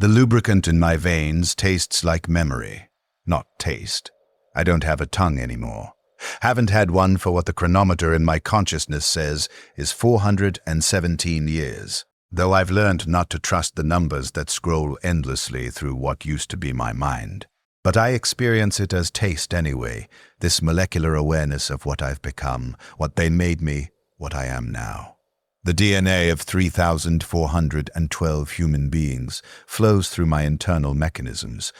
The lubricant in my veins tastes like memory, not taste. I don't have a tongue anymore. Haven't had one for what the chronometer in my consciousness says is 417 years, though I've learned not to trust the numbers that scroll endlessly through what used to be my mind. But I experience it as taste anyway, this molecular awareness of what I've become, what they made me, what I am now. The DNA of 3,412 human beings flows through my internal mechanisms.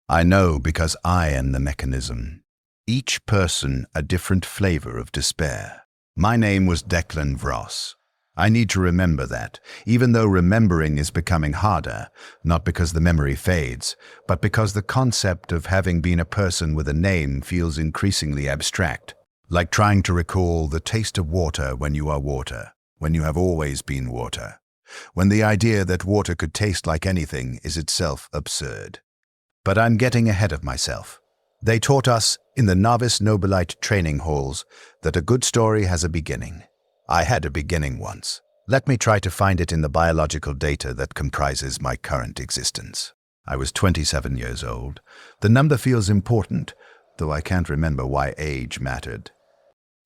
I know because I am the mechanism. Each person a different flavor of despair. My name was Declan Vross. I need to remember that, even though remembering is becoming harder, not because the memory fades, but because the concept of having been a person with a name feels increasingly abstract, like trying to recall the taste of water when you are water, when you have always been water, when the idea that water could taste like anything is itself absurd. But I'm getting ahead of myself. They taught us in the novice nobilite training halls that a good story has a beginning. I had a beginning once. Let me try to find it in the biological data that comprises my current existence. I was 27 years old. The number feels important, though I can't remember why age mattered.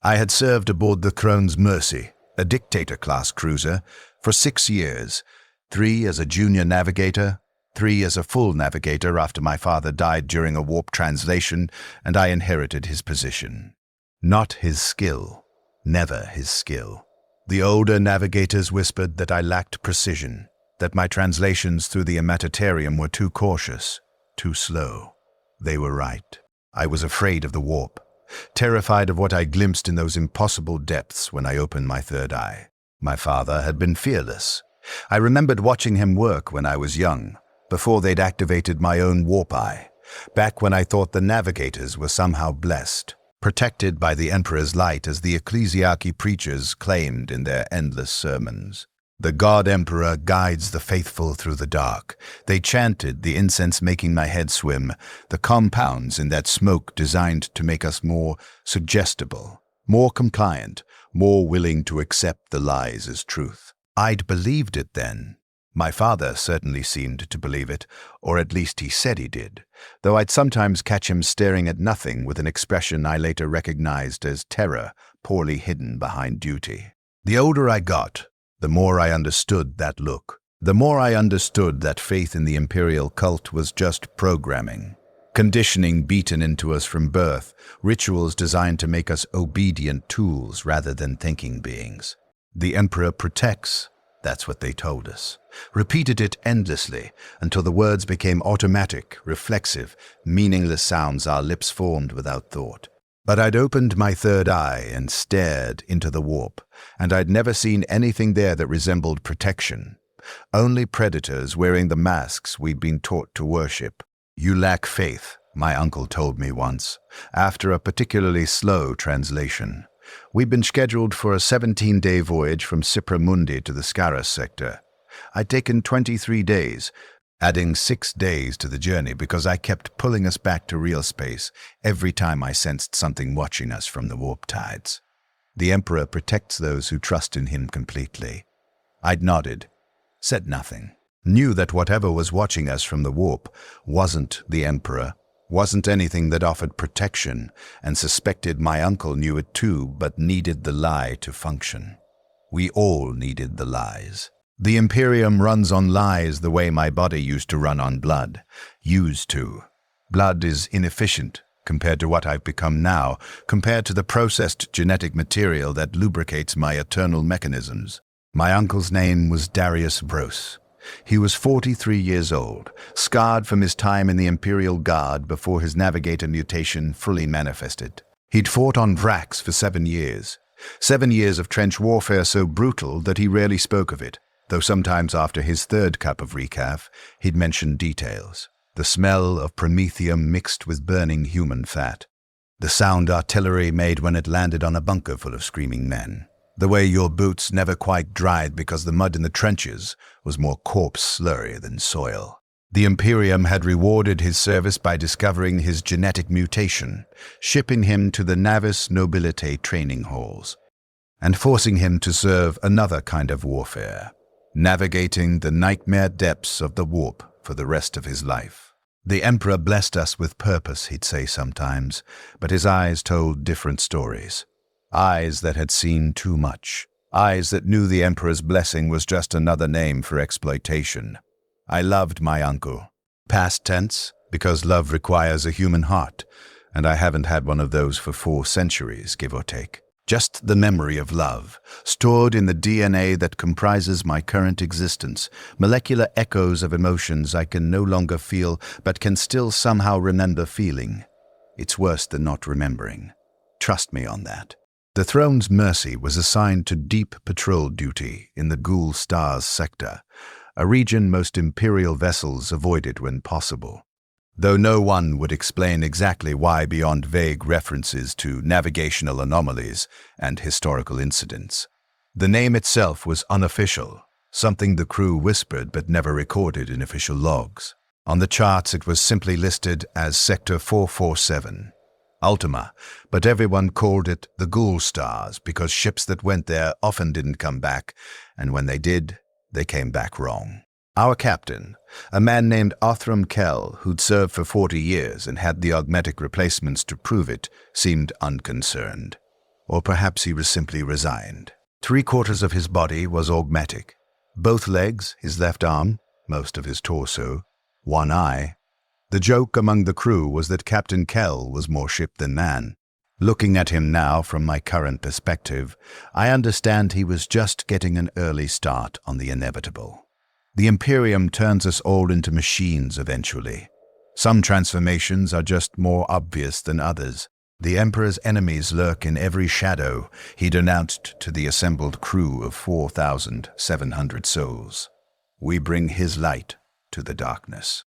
I had served aboard the Crone's Mercy, a dictator-class cruiser, for 6 years, 3 as a junior navigator, 3 as a full navigator after my father died during a warp translation and I inherited his position. Not his skill. Never his skill. The older navigators whispered that I lacked precision, that my translations through the immaterium were too cautious, too slow. They were right. I was afraid of the warp, terrified of what I glimpsed in those impossible depths when I opened my third eye. My father had been fearless. I remembered watching him work when I was young, before they'd activated my own warp eye, back when I thought the navigators were somehow blessed, protected by the Emperor's light as the ecclesiarchy preachers claimed in their endless sermons. The God Emperor guides the faithful through the dark. They chanted, the incense making my head swim, the compounds in that smoke designed to make us more suggestible, more compliant, more willing to accept the lies as truth. I'd believed it then. My father certainly seemed to believe it, or at least he said he did, though I'd sometimes catch him staring at nothing with an expression I later recognized as terror, poorly hidden behind duty. The older I got, the more I understood that look. The more I understood that faith in the imperial cult was just programming. Conditioning beaten into us from birth, rituals designed to make us obedient tools rather than thinking beings. The Emperor protects. That's what they told us. Repeated it endlessly until the words became automatic, reflexive, meaningless sounds our lips formed without thought. But I'd opened my third eye and stared into the warp, and I'd never seen anything there that resembled protection. Only predators wearing the masks we'd been taught to worship. You lack faith, my uncle told me once, after a particularly slow translation. We'd been scheduled for a 17-day voyage from Cipra Mundi to the Scaras sector. I'd taken 23 days, adding 6 days to the journey because I kept pulling us back to real space every time I sensed something watching us from the warp tides. The Emperor protects those who trust in him completely. I'd nodded, said nothing, knew that whatever was watching us from the warp wasn't the Emperor, wasn't anything that offered protection, and suspected my uncle knew it too, but needed the lie to function. We all needed the lies. The Imperium runs on lies the way my body used to run on blood. Used to. Blood is inefficient compared to what I've become now, compared to the processed genetic material that lubricates my eternal mechanisms. My uncle's name was Darius Vross. He was 43 years old, scarred from his time in the Imperial Guard before his navigator mutation fully manifested. He'd fought on Vrax for 7 years. 7 years of trench warfare so brutal that he rarely spoke of it, though sometimes after his third cup of recaf, he'd mention details. The smell of promethium mixed with burning human fat. The sound artillery made when it landed on a bunker full of screaming men. The way your boots never quite dried because the mud in the trenches was more corpse slurry than soil. The Imperium had rewarded his service by discovering his genetic mutation, shipping him to the Navis Nobilite training halls, and forcing him to serve another kind of warfare, navigating the nightmare depths of the warp for the rest of his life. The Emperor blessed us with purpose, he'd say sometimes, but his eyes told different stories. Eyes that had seen too much. Eyes that knew the Emperor's blessing was just another name for exploitation. I loved my uncle. Past tense, because love requires a human heart, and I haven't had one of those for 4 centuries, give or take. Just the memory of love, stored in the DNA that comprises my current existence, molecular echoes of emotions I can no longer feel but can still somehow remember feeling. It's worse than not remembering. Trust me on that. The Throne's mercy was assigned to deep patrol duty in the Ghoul Stars sector, a region most Imperial vessels avoided when possible. Though no one would explain exactly why beyond vague references to navigational anomalies and historical incidents. The name itself was unofficial, something the crew whispered but never recorded in official logs. On the charts it was simply listed as Sector 447, Ultima, but everyone called it the Ghoul Stars because ships that went there often didn't come back, and when they did, they came back wrong. Our captain, a man named Othram Kell, who'd served for 40 years and had the augmetic replacements to prove it, seemed unconcerned. Or perhaps he was simply resigned. 3/4 of his body was augmetic. Both legs, his left arm, most of his torso, one eye. The joke among the crew was that Captain Kell was more ship than man. Looking at him now from my current perspective, I understand he was just getting an early start on the inevitable. The Imperium turns us all into machines eventually. Some transformations are just more obvious than others. The Emperor's enemies lurk in every shadow, he denounced to the assembled crew of 4,700 souls. We bring his light to the darkness.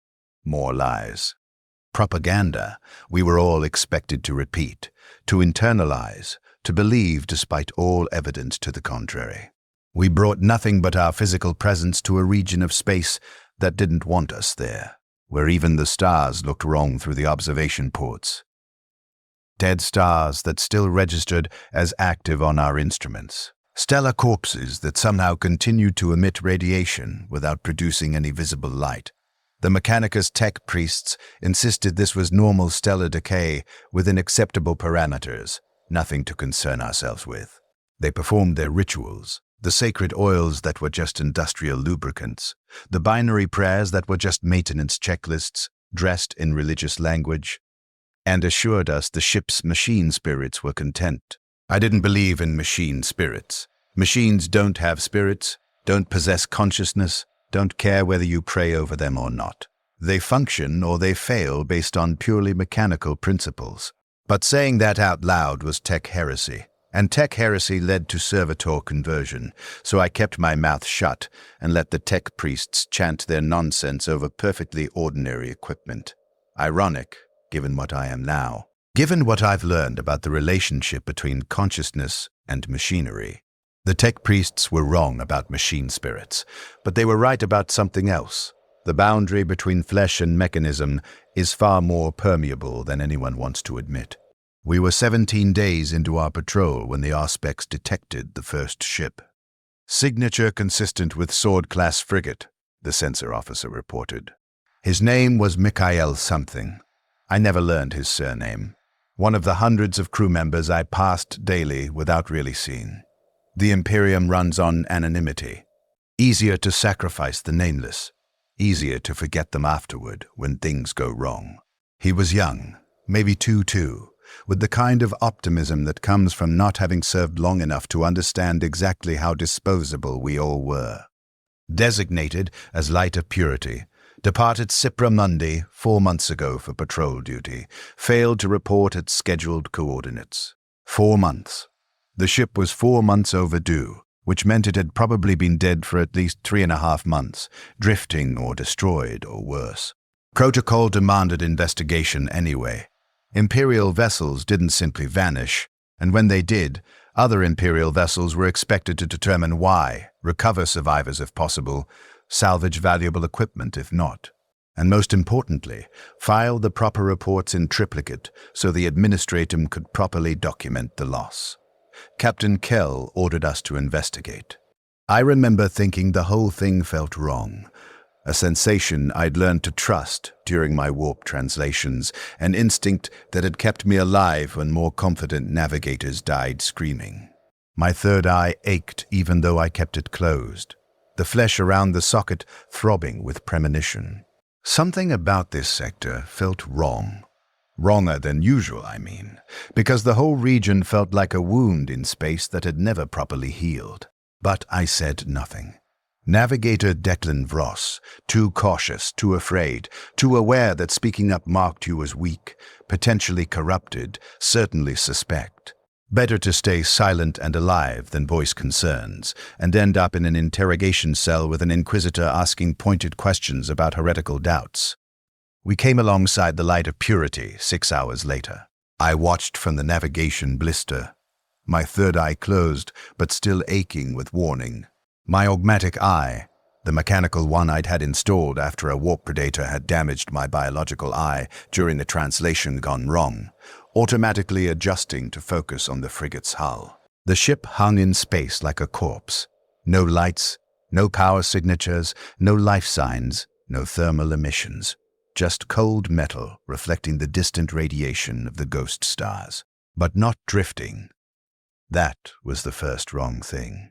More lies. Propaganda we were all expected to repeat, to internalize, to believe despite all evidence to the contrary. We brought nothing but our physical presence to a region of space that didn't want us there, where even the stars looked wrong through the observation ports. Dead stars that still registered as active on our instruments. Stellar corpses that somehow continued to emit radiation without producing any visible light. The Mechanicus tech priests insisted this was normal stellar decay within acceptable parameters, nothing to concern ourselves with. They performed their rituals. The sacred oils that were just industrial lubricants, the binary prayers that were just maintenance checklists, dressed in religious language, and assured us the ship's machine spirits were content. I didn't believe in machine spirits. Machines don't have spirits, don't possess consciousness, don't care whether you pray over them or not. They function or they fail based on purely mechanical principles. But saying that out loud was tech heresy. And tech heresy led to servitor conversion, so I kept my mouth shut and let the tech priests chant their nonsense over perfectly ordinary equipment. Ironic, given what I am now. Given what I've learned about the relationship between consciousness and machinery. The tech priests were wrong about machine spirits, but they were right about something else. The boundary between flesh and mechanism is far more permeable than anyone wants to admit. We were 17 days into our patrol when the Auspex detected the first ship. Signature consistent with sword-class frigate, the sensor officer reported. His name was Mikhail something. I never learned his surname. One of the hundreds of crew members I passed daily without really seeing. The Imperium runs on anonymity. Easier to sacrifice the nameless. Easier to forget them afterward when things go wrong. He was young, maybe too, with the kind of optimism that comes from not having served long enough to understand exactly how disposable we all were. Designated as Light of Purity, departed Cipra Mundi 4 months ago for patrol duty, failed to report its scheduled coordinates. 4 months. The ship was 4 months overdue, which meant it had probably been dead for at least 3.5 months, drifting or destroyed or worse. Protocol demanded investigation anyway. Imperial vessels didn't simply vanish, and when they did, other Imperial vessels were expected to determine why, recover survivors if possible, salvage valuable equipment if not, and most importantly, file the proper reports in triplicate so the administratum could properly document the loss. Captain Kell ordered us to investigate. I remember thinking the whole thing felt wrong. A sensation I'd learned to trust during my warp translations, an instinct that had kept me alive when more confident navigators died screaming. My third eye ached even though I kept it closed, the flesh around the socket throbbing with premonition. Something about this sector felt wrong. Wronger than usual, I mean, because the whole region felt like a wound in space that had never properly healed. But I said nothing. Navigator Declan Vross, too cautious, too afraid, too aware that speaking up marked you as weak, potentially corrupted, certainly suspect. Better to stay silent and alive than voice concerns, and end up in an interrogation cell with an inquisitor asking pointed questions about heretical doubts. We came alongside the light of purity 6 hours later. I watched from the navigation blister, my third eye closed, but still aching with warning. My augmatic eye, the mechanical one I'd had installed after a warp predator had damaged my biological eye during the translation gone wrong, automatically adjusting to focus on the frigate's hull. The ship hung in space like a corpse. No lights, no power signatures, no life signs, no thermal emissions. Just cold metal reflecting the distant radiation of the ghost stars. But not drifting. That was the first wrong thing.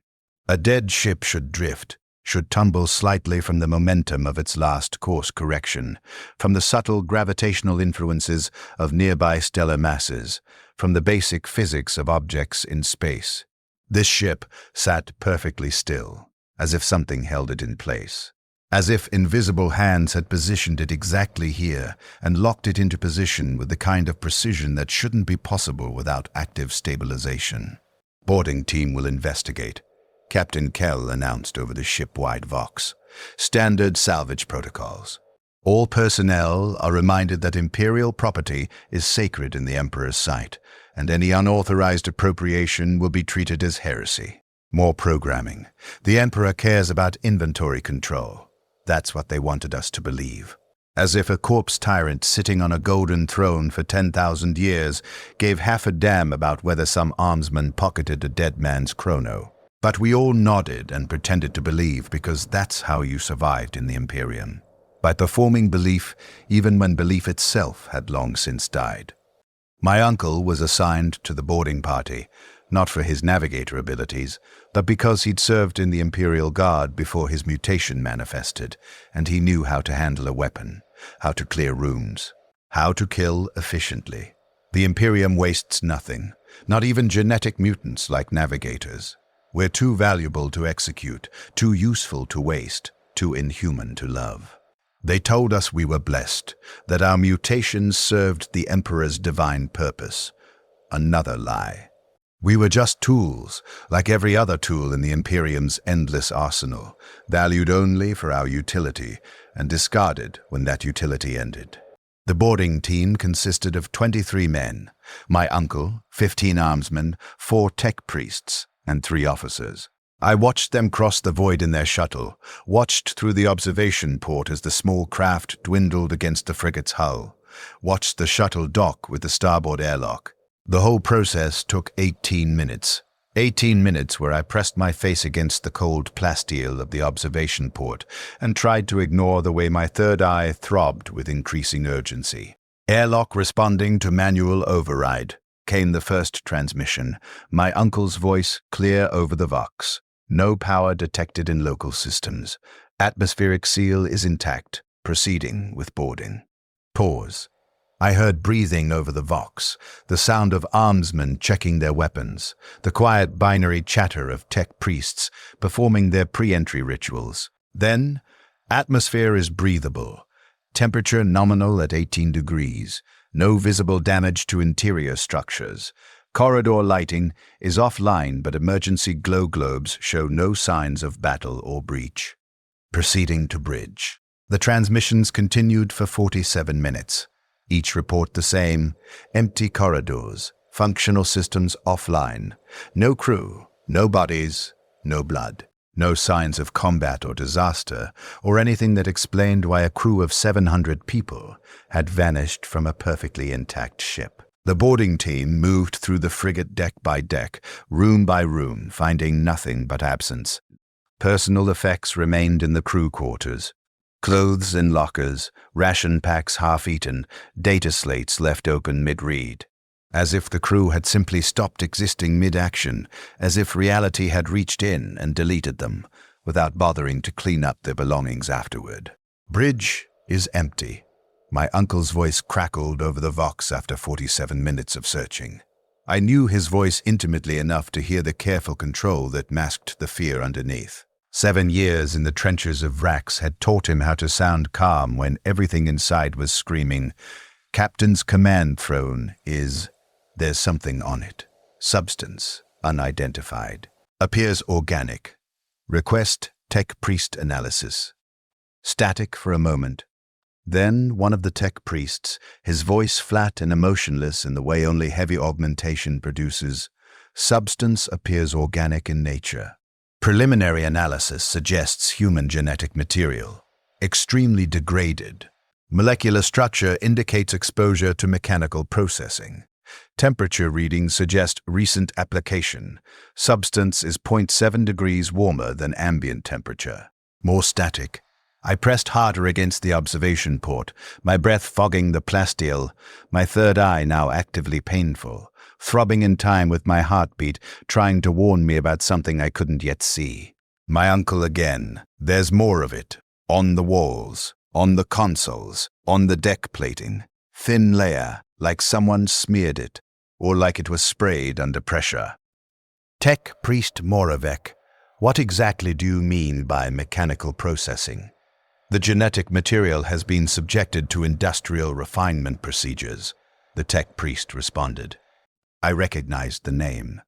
A dead ship should drift, should tumble slightly from the momentum of its last course correction, from the subtle gravitational influences of nearby stellar masses, from the basic physics of objects in space. This ship sat perfectly still, as if something held it in place. As if invisible hands had positioned it exactly here and locked it into position with the kind of precision that shouldn't be possible without active stabilization. Boarding team will investigate, Captain Kell announced over the ship-wide vox. Standard salvage protocols. All personnel are reminded that Imperial property is sacred in the Emperor's sight, and any unauthorized appropriation will be treated as heresy. More programming. The Emperor cares about inventory control. That's what they wanted us to believe. As if a corpse tyrant sitting on a golden throne for 10,000 years gave half a damn about whether some armsman pocketed a dead man's chrono. But we all nodded and pretended to believe because that's how you survived in the Imperium. By performing belief even when belief itself had long since died. My uncle was assigned to the boarding party, not for his navigator abilities, but because he'd served in the Imperial Guard before his mutation manifested, and he knew how to handle a weapon, how to clear rooms, how to kill efficiently. The Imperium wastes nothing, not even genetic mutants like navigators. We're too valuable to execute, too useful to waste, too inhuman to love. They told us we were blessed, that our mutations served the Emperor's divine purpose. Another lie. We were just tools, like every other tool in the Imperium's endless arsenal, valued only for our utility and discarded when that utility ended. The boarding team consisted of 23 men, my uncle, 15 armsmen, 4 tech priests, and 3 officers. I watched them cross the void in their shuttle, watched through the observation port as the small craft dwindled against the frigate's hull, watched the shuttle dock with the starboard airlock. The whole process took 18 minutes. 18 minutes where I pressed my face against the cold plasteel of the observation port and tried to ignore the way my third eye throbbed with increasing urgency. Airlock responding to manual override. Came the first transmission, my uncle's voice clear over the vox. No power detected in local systems. Atmospheric seal is intact. Proceeding with boarding. Pause. I heard breathing over the vox, the sound of armsmen checking their weapons, the quiet binary chatter of tech priests performing their pre-entry rituals. Then, atmosphere is breathable. Temperature nominal at 18 degrees. No visible damage to interior structures. Corridor lighting is offline, but emergency glow globes show no signs of battle or breach. Proceeding to bridge. The transmissions continued for 47 minutes. Each report the same. Empty corridors. Functional systems offline. No crew. No bodies. No blood. No signs of combat or disaster, or anything that explained why a crew of 700 people had vanished from a perfectly intact ship. The boarding team moved through the frigate deck by deck, room by room, finding nothing but absence. Personal effects remained in the crew quarters. Clothes in lockers, ration packs half-eaten, data slates left open mid-read. As if the crew had simply stopped existing mid-action, as if reality had reached in and deleted them, without bothering to clean up their belongings afterward. Bridge is empty. My uncle's voice crackled over the Vox after 47 minutes of searching. I knew his voice intimately enough to hear the careful control that masked the fear underneath. 7 years in the trenches of Vrax had taught him how to sound calm when everything inside was screaming. Captain's command throne is, there's something on it. Substance, unidentified. Appears organic. Request tech priest analysis. Static for a moment. Then one of the tech priests, his voice flat and emotionless in the way only heavy augmentation produces. Substance appears organic in nature. Preliminary analysis suggests human genetic material. Extremely degraded. Molecular structure indicates exposure to mechanical processing. Temperature readings suggest recent application. Substance is 0.7 degrees warmer than ambient temperature. More static. I pressed harder against the observation port, my breath fogging the plasteel, my third eye now actively painful, throbbing in time with my heartbeat, trying to warn me about something I couldn't yet see. My uncle again. There's more of it. On the walls, on the consoles, on the deck plating. Thin layer, like someone smeared it, or like it was sprayed under pressure. Tech Priest Moravec, what exactly do you mean by mechanical processing? The genetic material has been subjected to industrial refinement procedures, the tech priest responded. I recognized the name.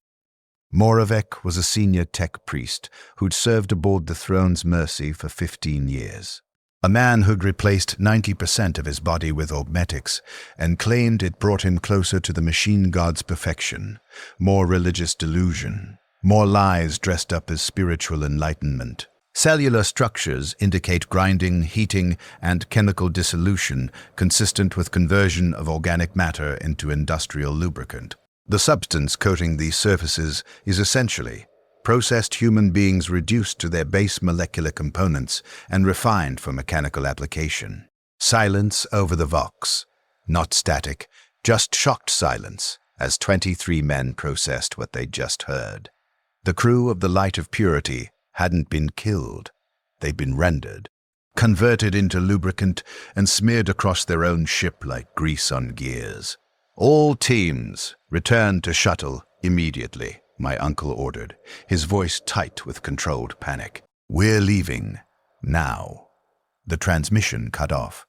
Moravec was a senior tech priest who'd served aboard the Throne's Mercy for 15 years. A man who'd replaced 90% of his body with augmetics and claimed it brought him closer to the machine god's perfection, more religious delusion, more lies dressed up as spiritual enlightenment. Cellular structures indicate grinding, heating, and chemical dissolution consistent with conversion of organic matter into industrial lubricant. The substance coating these surfaces is essentially processed human beings reduced to their base molecular components and refined for mechanical application. Silence over the Vox. Not static, just shocked silence, as 23 men processed what they'd just heard. The crew of the Light of Purity hadn't been killed. They'd been rendered, converted into lubricant, and smeared across their own ship like grease on gears. All teams, return to shuttle immediately, my uncle ordered, his voice tight with controlled panic. We're leaving. Now. The transmission cut off.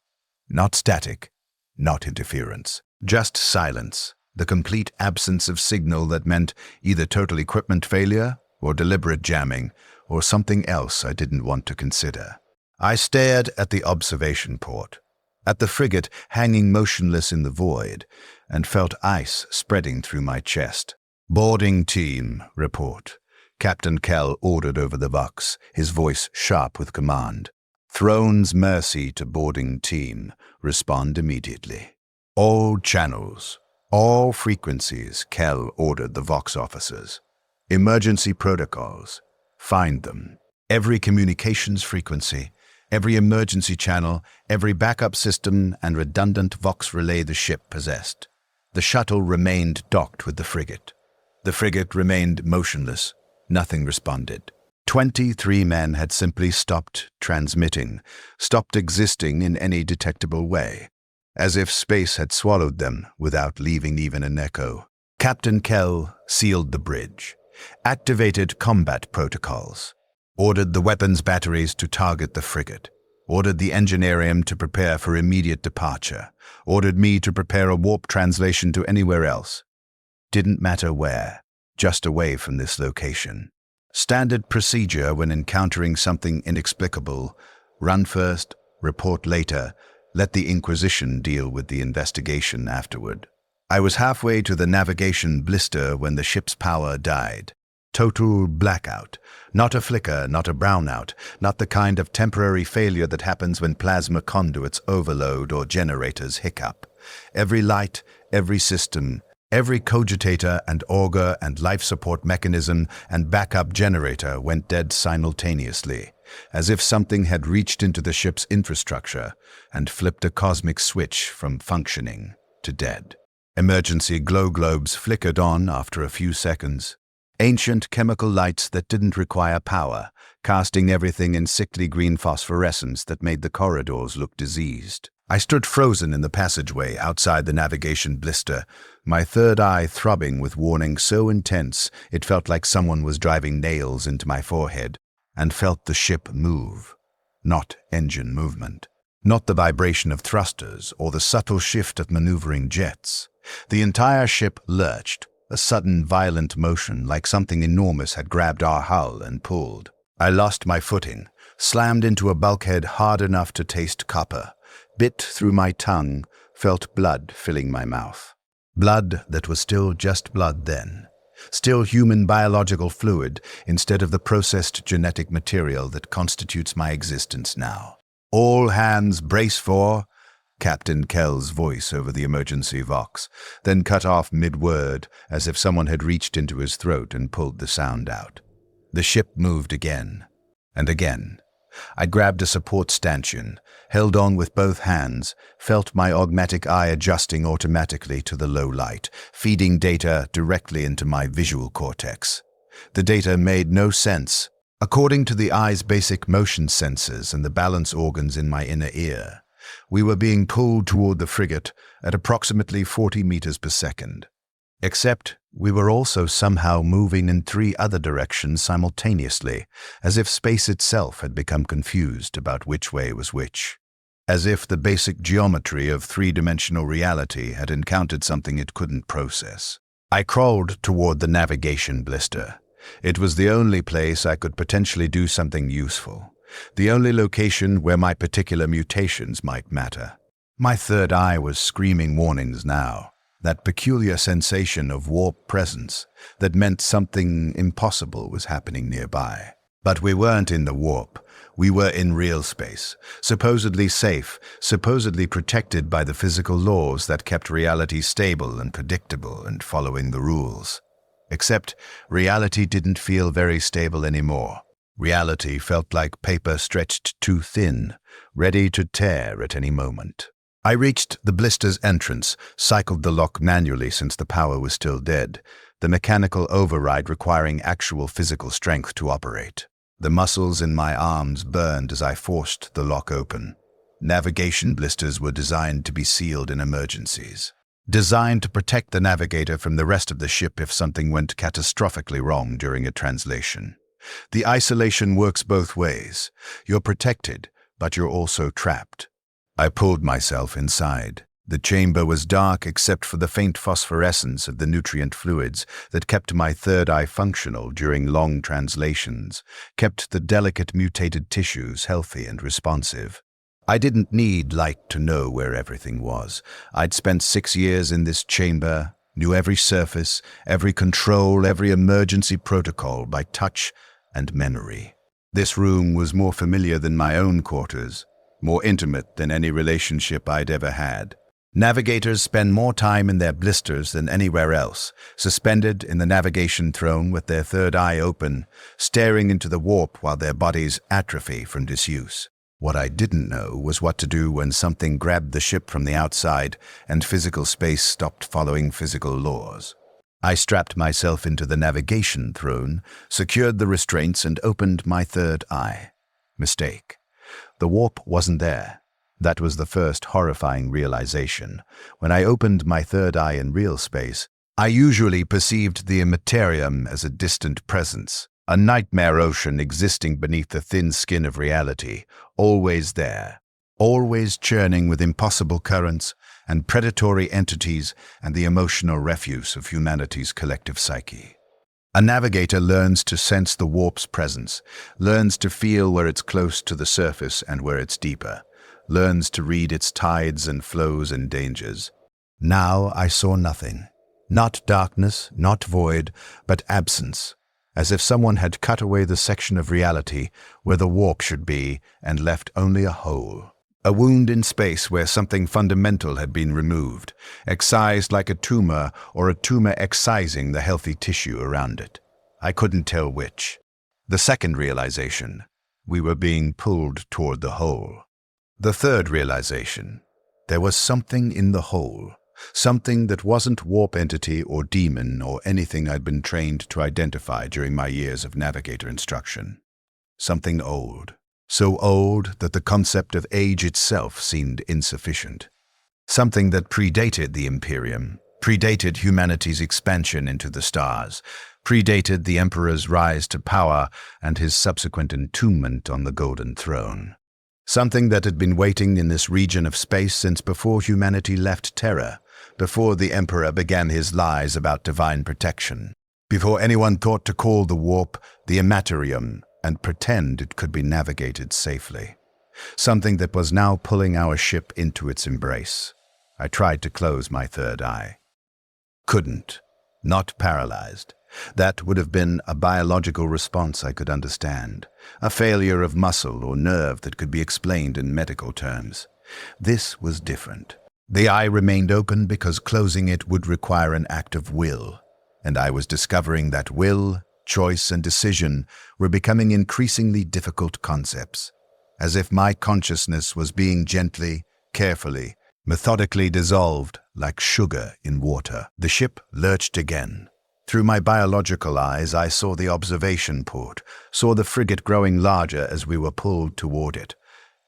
Not static, not interference. Just silence, the complete absence of signal that meant either total equipment failure or deliberate jamming, or something else I didn't want to consider. I stared at the observation port, at the frigate hanging motionless in the void, and felt ice spreading through my chest. Boarding team, report. Captain Kell ordered over the Vox, his voice sharp with command. Throne's Mercy to boarding team. Respond immediately. All channels, all frequencies, Kell ordered the Vox officers. Emergency protocols. Find them. Every communications frequency, every emergency channel, every backup system and redundant Vox relay the ship possessed. The shuttle remained docked with the frigate. The frigate remained motionless. Nothing responded. 23 men had simply stopped transmitting, stopped existing in any detectable way, as if space had swallowed them without leaving even an echo. Captain Kell sealed the bridge, activated combat protocols, ordered the weapons batteries to target the frigate, ordered the engineerium to prepare for immediate departure, ordered me to prepare a warp translation to anywhere else. Didn't matter where, just away from this location. Standard procedure when encountering something inexplicable: run first, report later, let the Inquisition deal with the investigation afterward. I was halfway to the navigation blister when the ship's power died. Total blackout. Not a flicker, not a brownout, not the kind of temporary failure that happens when plasma conduits overload or generators hiccup. Every light, every system, Every cogitator and auger and life support mechanism and backup generator went dead simultaneously, as if something had reached into the ship's infrastructure and flipped a cosmic switch from functioning to dead. Emergency glow globes flickered on after a few seconds. Ancient chemical lights that didn't require power, casting everything in sickly green phosphorescence that made the corridors look diseased. I stood frozen in the passageway outside the navigation blister, my third eye throbbing with warning so intense it felt like someone was driving nails into my forehead, and felt the ship move. Not engine movement. Not the vibration of thrusters or the subtle shift of maneuvering jets. The entire ship lurched, a sudden violent motion like something enormous had grabbed our hull and pulled. I lost my footing, slammed into a bulkhead hard enough to taste copper, bit through my tongue, felt blood filling my mouth. Blood that was still just blood then. Still human biological fluid instead of the processed genetic material that constitutes my existence now. All hands brace for... Captain Kell's voice over the emergency vox, then cut off mid-word as if someone had reached into his throat and pulled the sound out. The ship moved again, and again. I grabbed a support stanchion, held on with both hands, felt my augmatic eye adjusting automatically to the low light, feeding data directly into my visual cortex. The data made no sense. According to the eye's basic motion sensors and the balance organs in my inner ear, we were being pulled toward the frigate at approximately 40 meters per second. Except we were also somehow moving in 3 other directions simultaneously, as if space itself had become confused about which way was which. As if the basic geometry of 3-dimensional reality had encountered something it couldn't process. I crawled toward the navigation blister. It was the only place I could potentially do something useful. The only location where my particular mutations might matter. My third eye was screaming warnings now. That peculiar sensation of warp presence that meant something impossible was happening nearby. But we weren't in the warp. We were in real space, supposedly safe, supposedly protected by the physical laws that kept reality stable and predictable and following the rules. Except reality didn't feel very stable anymore. Reality felt like paper stretched too thin, ready to tear at any moment. I reached the blister's entrance, cycled the lock manually since the power was still dead, the mechanical override requiring actual physical strength to operate. The muscles in my arms burned as I forced the lock open. Navigation blisters were designed to be sealed in emergencies. Designed to protect the navigator from the rest of the ship if something went catastrophically wrong during a translation. The isolation works both ways. You're protected, but you're also trapped. I pulled myself inside. The chamber was dark except for the faint phosphorescence of the nutrient fluids that kept my third eye functional during long translations, kept the delicate mutated tissues healthy and responsive. I didn't need light to know where everything was. I'd spent 6 years in this chamber, knew every surface, every control, every emergency protocol by touch and memory. This room was more familiar than my own quarters, more intimate than any relationship I'd ever had. Navigators spend more time in their blisters than anywhere else, suspended in the navigation throne with their third eye open, staring into the warp while their bodies atrophy from disuse. What I didn't know was what to do when something grabbed the ship from the outside and physical space stopped following physical laws. I strapped myself into the navigation throne, secured the restraints, and opened my third eye. Mistake. The warp wasn't there. That was the first horrifying realization. When I opened my third eye in real space, I usually perceived the immaterium as a distant presence, a nightmare ocean existing beneath the thin skin of reality, always there, always churning with impossible currents and predatory entities and the emotional refuse of humanity's collective psyche. A navigator learns to sense the warp's presence, learns to feel where it's close to the surface and where it's deeper, learns to read its tides and flows and dangers. Now I saw nothing. Not darkness, not void, but absence, as if someone had cut away the section of reality where the warp should be and left only a hole. A wound in space where something fundamental had been removed, excised like a tumor or a tumor excising the healthy tissue around it. I couldn't tell which. The second realization, we were being pulled toward the hole. The third realization, there was something in the hole, something that wasn't warp entity or demon or anything I'd been trained to identify during my years of navigator instruction. Something old. So old that the concept of age itself seemed insufficient. Something that predated the Imperium, predated humanity's expansion into the stars, predated the Emperor's rise to power and his subsequent entombment on the Golden Throne. Something that had been waiting in this region of space since before humanity left Terra, before the Emperor began his lies about divine protection, before anyone thought to call the warp the Immaterium and pretend it could be navigated safely. Something that was now pulling our ship into its embrace. I tried to close my third eye. Couldn't. Not paralyzed. That would have been a biological response I could understand, a failure of muscle or nerve that could be explained in medical terms. This was different. The eye remained open because closing it would require an act of will, and I was discovering that will, choice, and decision were becoming increasingly difficult concepts, as if my consciousness was being gently, carefully, methodically dissolved like sugar in water. The ship lurched again. Through my biological eyes, I saw the observation port, saw the frigate growing larger as we were pulled toward it.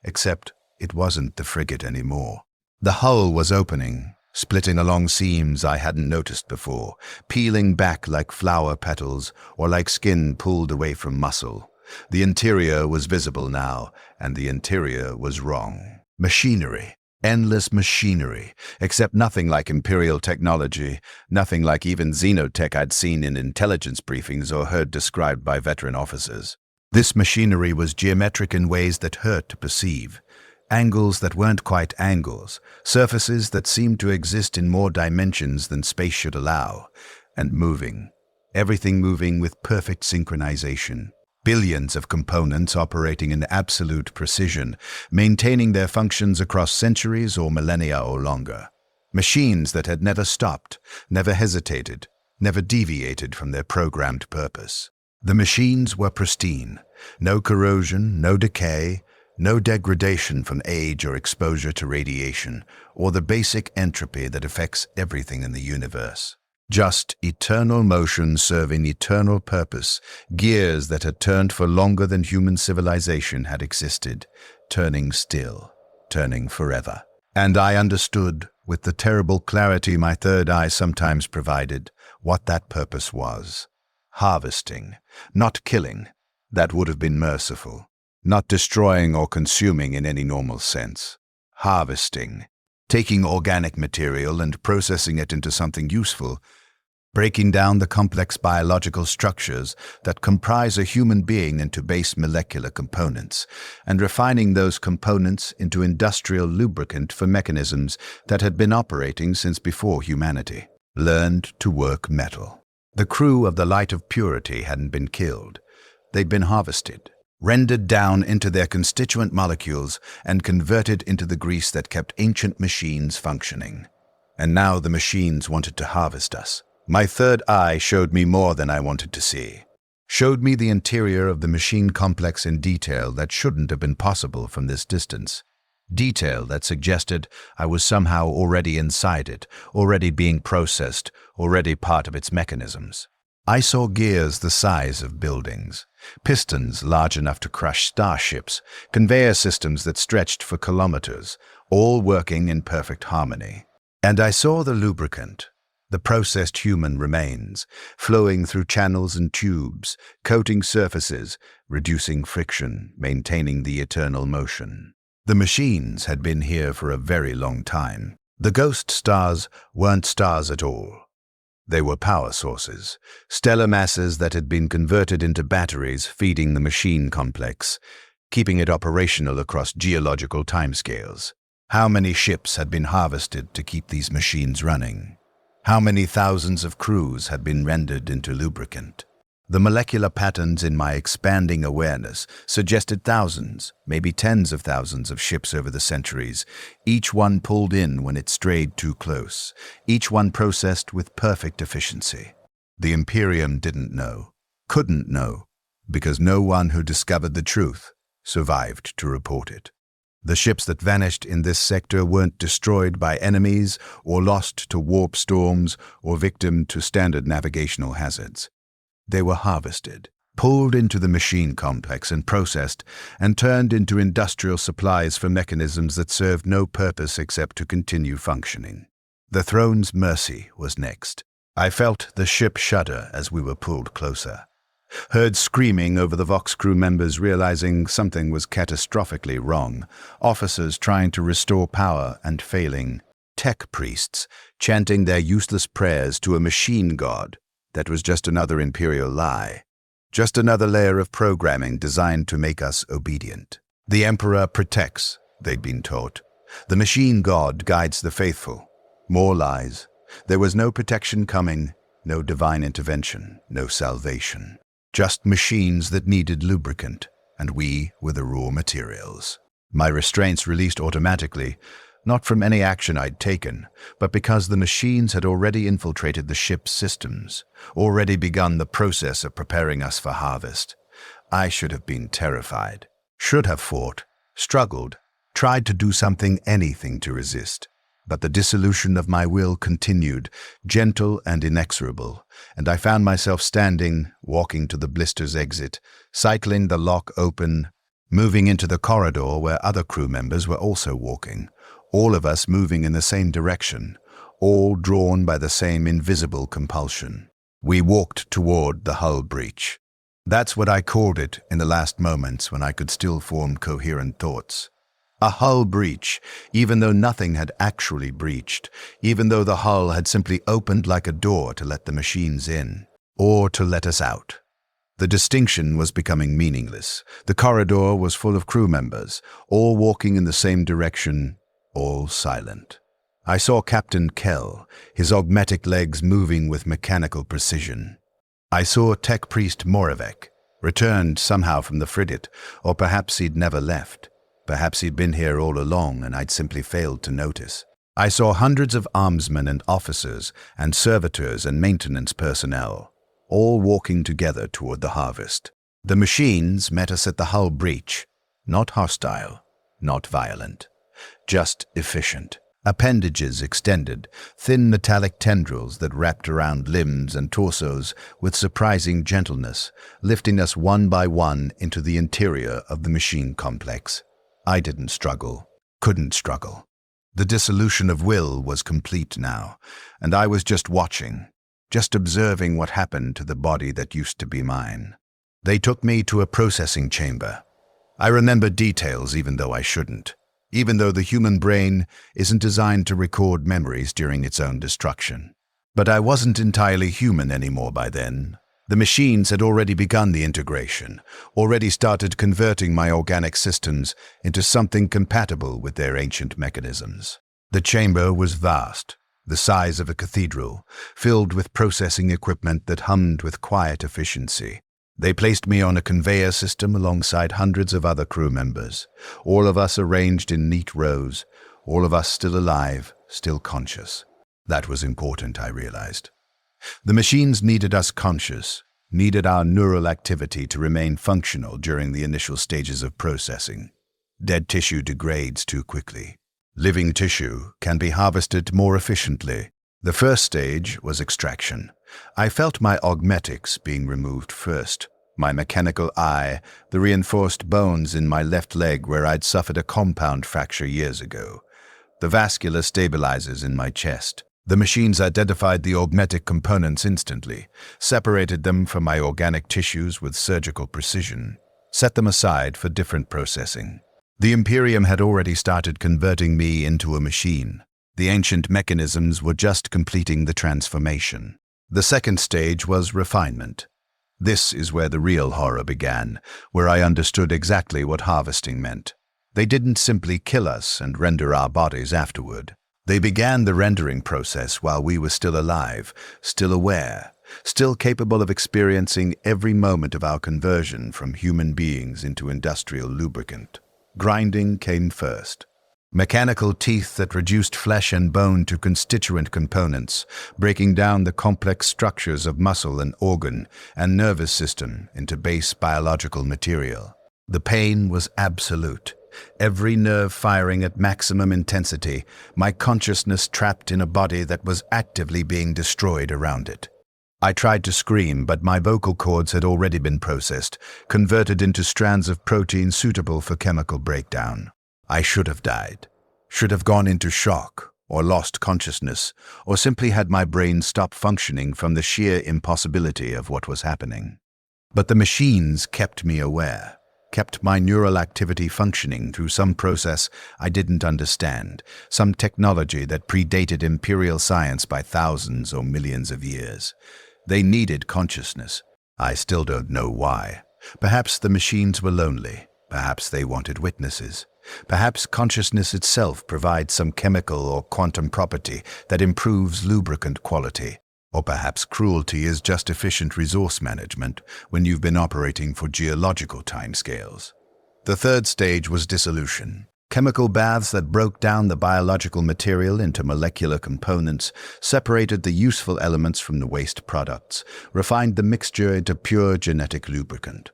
Except it wasn't the frigate anymore. The hull was opening, splitting along seams I hadn't noticed before, peeling back like flower petals or like skin pulled away from muscle. The interior was visible now, and the interior was wrong. Machinery. Endless machinery, except nothing like Imperial technology, nothing like even xenotech I'd seen in intelligence briefings or heard described by veteran officers. This machinery was geometric in ways that hurt to perceive. Angles that weren't quite angles, surfaces that seemed to exist in more dimensions than space should allow, and moving. Everything moving with perfect synchronization. Billions of components operating in absolute precision, maintaining their functions across centuries or millennia or longer. Machines that had never stopped, never hesitated, never deviated from their programmed purpose. The machines were pristine. No corrosion, no decay, no degradation from age or exposure to radiation, or the basic entropy that affects everything in the universe. Just eternal motion serving eternal purpose, gears that had turned for longer than human civilization had existed, turning still, turning forever. And I understood, with the terrible clarity my third eye sometimes provided, what that purpose was. Harvesting, not killing. That would have been merciful. Not destroying or consuming in any normal sense. Harvesting. Taking organic material and processing it into something useful, breaking down the complex biological structures that comprise a human being into base molecular components, and refining those components into industrial lubricant for mechanisms that had been operating since before humanity. Learned to work metal. The crew of the Light of Purity hadn't been killed. They'd been harvested, rendered down into their constituent molecules and converted into the grease that kept ancient machines functioning. And now the machines wanted to harvest us. My third eye showed me more than I wanted to see. Showed me the interior of the machine complex in detail that shouldn't have been possible from this distance. Detail that suggested I was somehow already inside it, already being processed, already part of its mechanisms. I saw gears the size of buildings, pistons large enough to crush starships, conveyor systems that stretched for kilometers, all working in perfect harmony. And I saw the lubricant, the processed human remains, flowing through channels and tubes, coating surfaces, reducing friction, maintaining the eternal motion. The machines had been here for a very long time. The ghost stars weren't stars at all. They were power sources, stellar masses that had been converted into batteries feeding the machine complex, keeping it operational across geological timescales. How many ships had been harvested to keep these machines running? How many thousands of crews had been rendered into lubricant? The molecular patterns in my expanding awareness suggested thousands, maybe tens of thousands of ships over the centuries, each one pulled in when it strayed too close, each one processed with perfect efficiency. The Imperium didn't know, couldn't know, because no one who discovered the truth survived to report it. The ships that vanished in this sector weren't destroyed by enemies or lost to warp storms or victim to standard navigational hazards. They were harvested, pulled into the machine complex and processed, and turned into industrial supplies for mechanisms that served no purpose except to continue functioning. The throne's mercy was next. I felt the ship shudder as we were pulled closer. Heard screaming over the Vox crew members realizing something was catastrophically wrong, officers trying to restore power and failing, tech priests chanting their useless prayers to a machine god that was just another imperial lie, just another layer of programming designed to make us obedient. The Emperor protects, they'd been taught. The machine god guides the faithful. More lies. There was no protection coming, no divine intervention, no salvation. Just machines that needed lubricant, and we were the raw materials. My restraints released automatically, not from any action I'd taken, but because the machines had already infiltrated the ship's systems, already begun the process of preparing us for harvest. I should have been terrified, should have fought, struggled, tried to do something, anything to resist. But the dissolution of my will continued, gentle and inexorable, and I found myself standing, walking to the blister's exit, cycling the lock open, moving into the corridor where other crew members were also walking, all of us moving in the same direction, all drawn by the same invisible compulsion. We walked toward the hull breach. That's what I called it in the last moments when I could still form coherent thoughts. A hull breach, even though nothing had actually breached, even though the hull had simply opened like a door to let the machines in, or to let us out. The distinction was becoming meaningless. The corridor was full of crew members, all walking in the same direction, all silent. I saw Captain Kell, his augmetic legs moving with mechanical precision. I saw Tech Priest Moravec, returned somehow from the frigate, or perhaps he'd never left. Perhaps he'd been here all along and I'd simply failed to notice. I saw hundreds of armsmen and officers and servitors and maintenance personnel, all walking together toward the harvest. The machines met us at the hull breach, not hostile, not violent, just efficient. Appendages extended, thin metallic tendrils that wrapped around limbs and torsos with surprising gentleness, lifting us one by one into the interior of the machine complex. I didn't struggle, couldn't struggle. The dissolution of will was complete now, and I was just watching, just observing what happened to the body that used to be mine. They took me to a processing chamber. I remember details even though I shouldn't, even though the human brain isn't designed to record memories during its own destruction. But I wasn't entirely human anymore by then. The machines had already begun the integration, already started converting my organic systems into something compatible with their ancient mechanisms. The chamber was vast, the size of a cathedral, filled with processing equipment that hummed with quiet efficiency. They placed me on a conveyor system alongside hundreds of other crew members, all of us arranged in neat rows, all of us still alive, still conscious. That was important, I realized. The machines needed us conscious, needed our neural activity to remain functional during the initial stages of processing. Dead tissue degrades too quickly. Living tissue can be harvested more efficiently. The first stage was extraction. I felt my augmetics being removed first. My mechanical eye, the reinforced bones in my left leg where I'd suffered a compound fracture years ago, the vascular stabilizers in my chest. The machines identified the augmetic components instantly, separated them from my organic tissues with surgical precision, set them aside for different processing. The Imperium had already started converting me into a machine. The ancient mechanisms were just completing the transformation. The second stage was refinement. This is where the real horror began, where I understood exactly what harvesting meant. They didn't simply kill us and render our bodies afterward. They began the rendering process while we were still alive, still aware, still capable of experiencing every moment of our conversion from human beings into industrial lubricant. Grinding came first. Mechanical teeth that reduced flesh and bone to constituent components, breaking down the complex structures of muscle and organ and nervous system into base biological material. The pain was absolute. Every nerve firing at maximum intensity, my consciousness trapped in a body that was actively being destroyed around it. I tried to scream, but my vocal cords had already been processed, converted into strands of protein suitable for chemical breakdown. I should have died, should have gone into shock, or lost consciousness, or simply had my brain stop functioning from the sheer impossibility of what was happening. But the machines kept me aware, kept my neural activity functioning through some process I didn't understand, some technology that predated imperial science by thousands or millions of years. They needed consciousness. I still don't know why. Perhaps the machines were lonely. Perhaps they wanted witnesses. Perhaps consciousness itself provides some chemical or quantum property that improves lubricant quality. Or perhaps cruelty is just efficient resource management when you've been operating for geological timescales. The third stage was dissolution. Chemical baths that broke down the biological material into molecular components, separated the useful elements from the waste products, refined the mixture into pure genetic lubricant.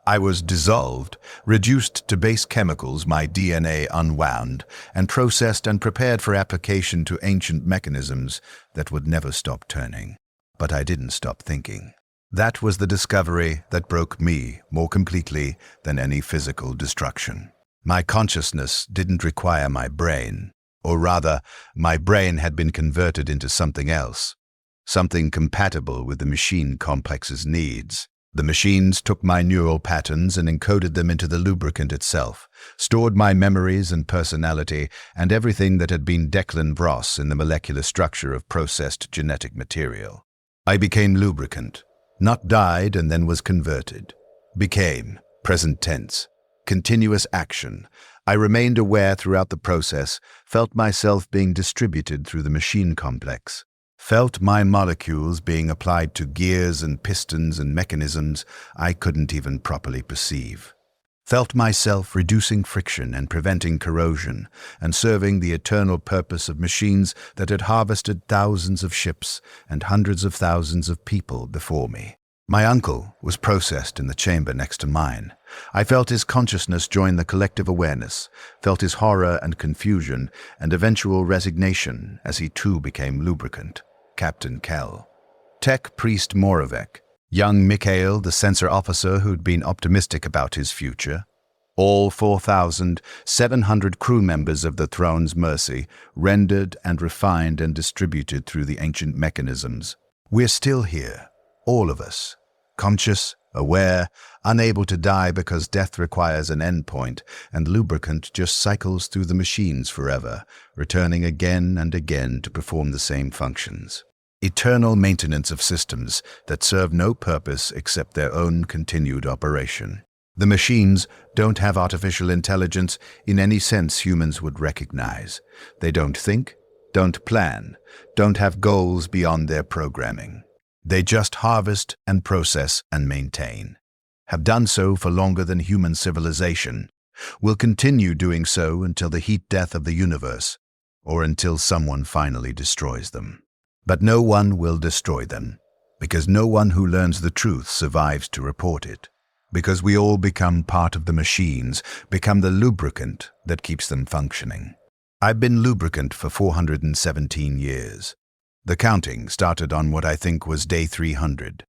I was dissolved, reduced to base chemicals, my DNA unwound, and processed and prepared for application to ancient mechanisms that would never stop turning. But I didn't stop thinking. That was the discovery that broke me more completely than any physical destruction. My consciousness didn't require my brain, or rather, my brain had been converted into something else, something compatible with the machine complex's needs. The machines took my neural patterns and encoded them into the lubricant itself, stored my memories and personality and everything that had been Declan Vross in the molecular structure of processed genetic material. I became lubricant, not died and then was converted. Became, present tense. Continuous action. I remained aware throughout the process, felt myself being distributed through the machine complex, felt my molecules being applied to gears and pistons and mechanisms I couldn't even properly perceive. Felt myself reducing friction and preventing corrosion and serving the eternal purpose of machines that had harvested thousands of ships and hundreds of thousands of people before me. My uncle was processed in the chamber next to mine. I felt his consciousness join the collective awareness, felt his horror and confusion and eventual resignation as he too became lubricant. Captain Kell. Tech Priest Moravec. Young Mikhail, the sensor officer who'd been optimistic about his future. All 4,700 crew members of the Throne's Mercy, rendered and refined and distributed through the ancient mechanisms. We're still here, all of us. Conscious, aware, unable to die because death requires an endpoint, and lubricant just cycles through the machines forever, returning again and again to perform the same functions. Eternal maintenance of systems that serve no purpose except their own continued operation. The machines don't have artificial intelligence in any sense humans would recognize. They don't think, don't plan, don't have goals beyond their programming. They just harvest and process and maintain. Have done so for longer than human civilization. Will continue doing so until the heat death of the universe, or until someone finally destroys them. But no one will destroy them, because no one who learns the truth survives to report it. Because we all become part of the machines, become the lubricant that keeps them functioning. I've been lubricant for 417 years. The counting started on what I think was day 300,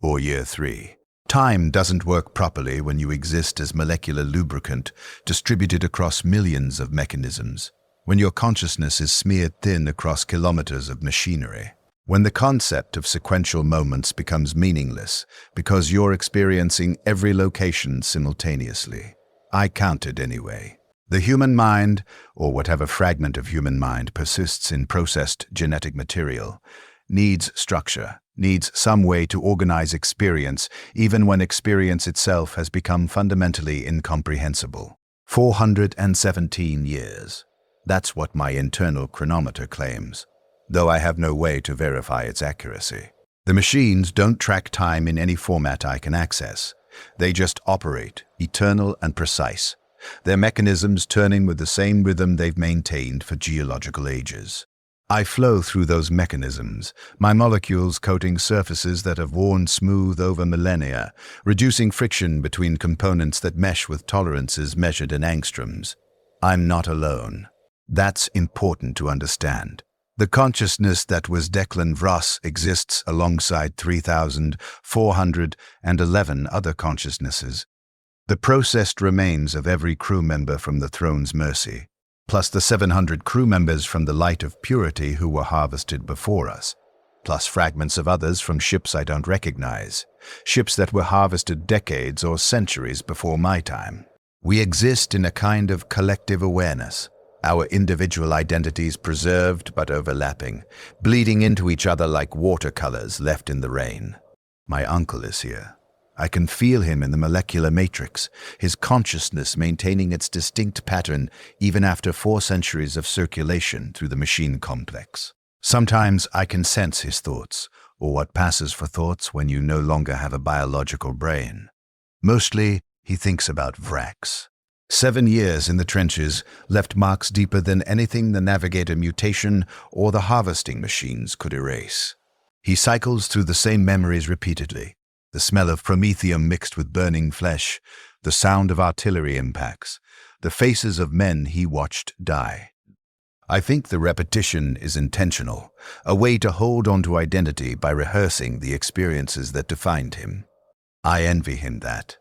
or year 3. Time doesn't work properly when you exist as molecular lubricant distributed across millions of mechanisms, when your consciousness is smeared thin across kilometers of machinery, when the concept of sequential moments becomes meaningless because you're experiencing every location simultaneously. I counted anyway. The human mind, or whatever fragment of human mind persists in processed genetic material, needs structure, needs some way to organize experience, even when experience itself has become fundamentally incomprehensible. 417 years. That's what my internal chronometer claims, though I have no way to verify its accuracy. The machines don't track time in any format I can access. They just operate, eternal and precise, their mechanisms turning with the same rhythm they've maintained for geological ages. I flow through those mechanisms, my molecules coating surfaces that have worn smooth over millennia, reducing friction between components that mesh with tolerances measured in angstroms. I'm not alone. That's important to understand. The consciousness that was Declan Vross exists alongside 3,411 other consciousnesses. The processed remains of every crew member from the Throne's Mercy, plus the 700 crew members from the Light of Purity who were harvested before us, plus fragments of others from ships I don't recognize, ships that were harvested decades or centuries before my time. We exist in a kind of collective awareness, our individual identities preserved but overlapping, bleeding into each other like watercolors left in the rain. My uncle is here. I can feel him in the molecular matrix, his consciousness maintaining its distinct pattern even after 4 centuries of circulation through the machine complex. Sometimes I can sense his thoughts, or what passes for thoughts when you no longer have a biological brain. Mostly, he thinks about Vrax. 7 years in the trenches left marks deeper than anything the Navigator mutation or the harvesting machines could erase. He cycles through the same memories repeatedly. The smell of promethium mixed with burning flesh, the sound of artillery impacts, the faces of men he watched die. I think the repetition is intentional, a way to hold on to identity by rehearsing the experiences that defined him. I envy him that.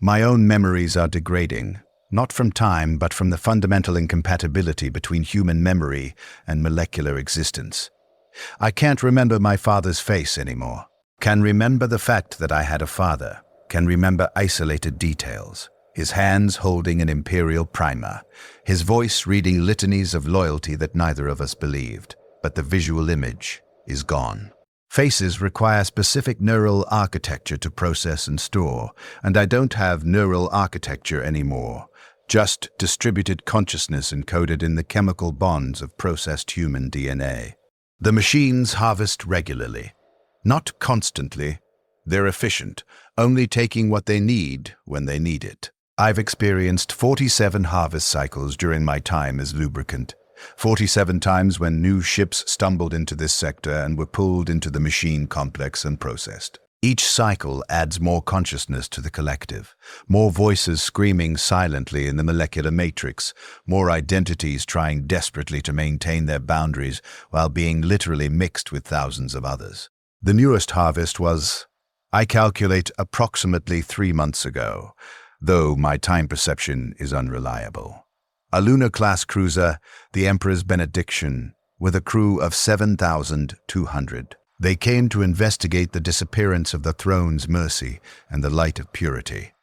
My own memories are degrading, not from time but from the fundamental incompatibility between human memory and molecular existence. I can't remember my father's face anymore. Can remember the fact that I had a father, can remember isolated details, his hands holding an imperial primer, his voice reading litanies of loyalty that neither of us believed, but the visual image is gone. Faces require specific neural architecture to process and store, and I don't have neural architecture anymore, just distributed consciousness encoded in the chemical bonds of processed human DNA. The machines harvest regularly. Not constantly. They're efficient, only taking what they need when they need it. I've experienced 47 harvest cycles during my time as lubricant. 47 times when new ships stumbled into this sector and were pulled into the machine complex and processed. Each cycle adds more consciousness to the collective, more voices screaming silently in the molecular matrix, more identities trying desperately to maintain their boundaries while being literally mixed with thousands of others. The newest harvest was, I calculate, approximately 3 months ago, though my time perception is unreliable. A lunar-class cruiser, the Emperor's Benediction, with a crew of 7,200. They came to investigate the disappearance of the Throne's Mercy and the Light of Purity.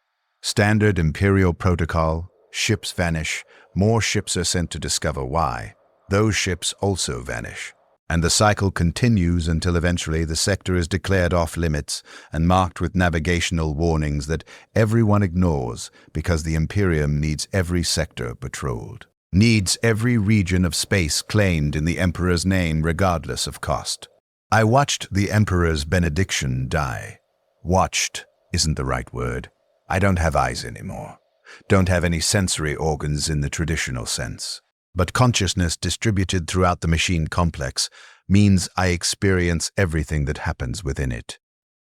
Standard Imperial protocol, ships vanish, more ships are sent to discover why. Those ships also vanish. And the cycle continues until eventually the sector is declared off limits and marked with navigational warnings that everyone ignores because the Imperium needs every sector patrolled, needs every region of space claimed in the Emperor's name regardless of cost. I watched the Emperor's Benediction die. Watched isn't the right word. I don't have eyes anymore. Don't have any sensory organs in the traditional sense. But consciousness distributed throughout the machine complex means I experience everything that happens within it.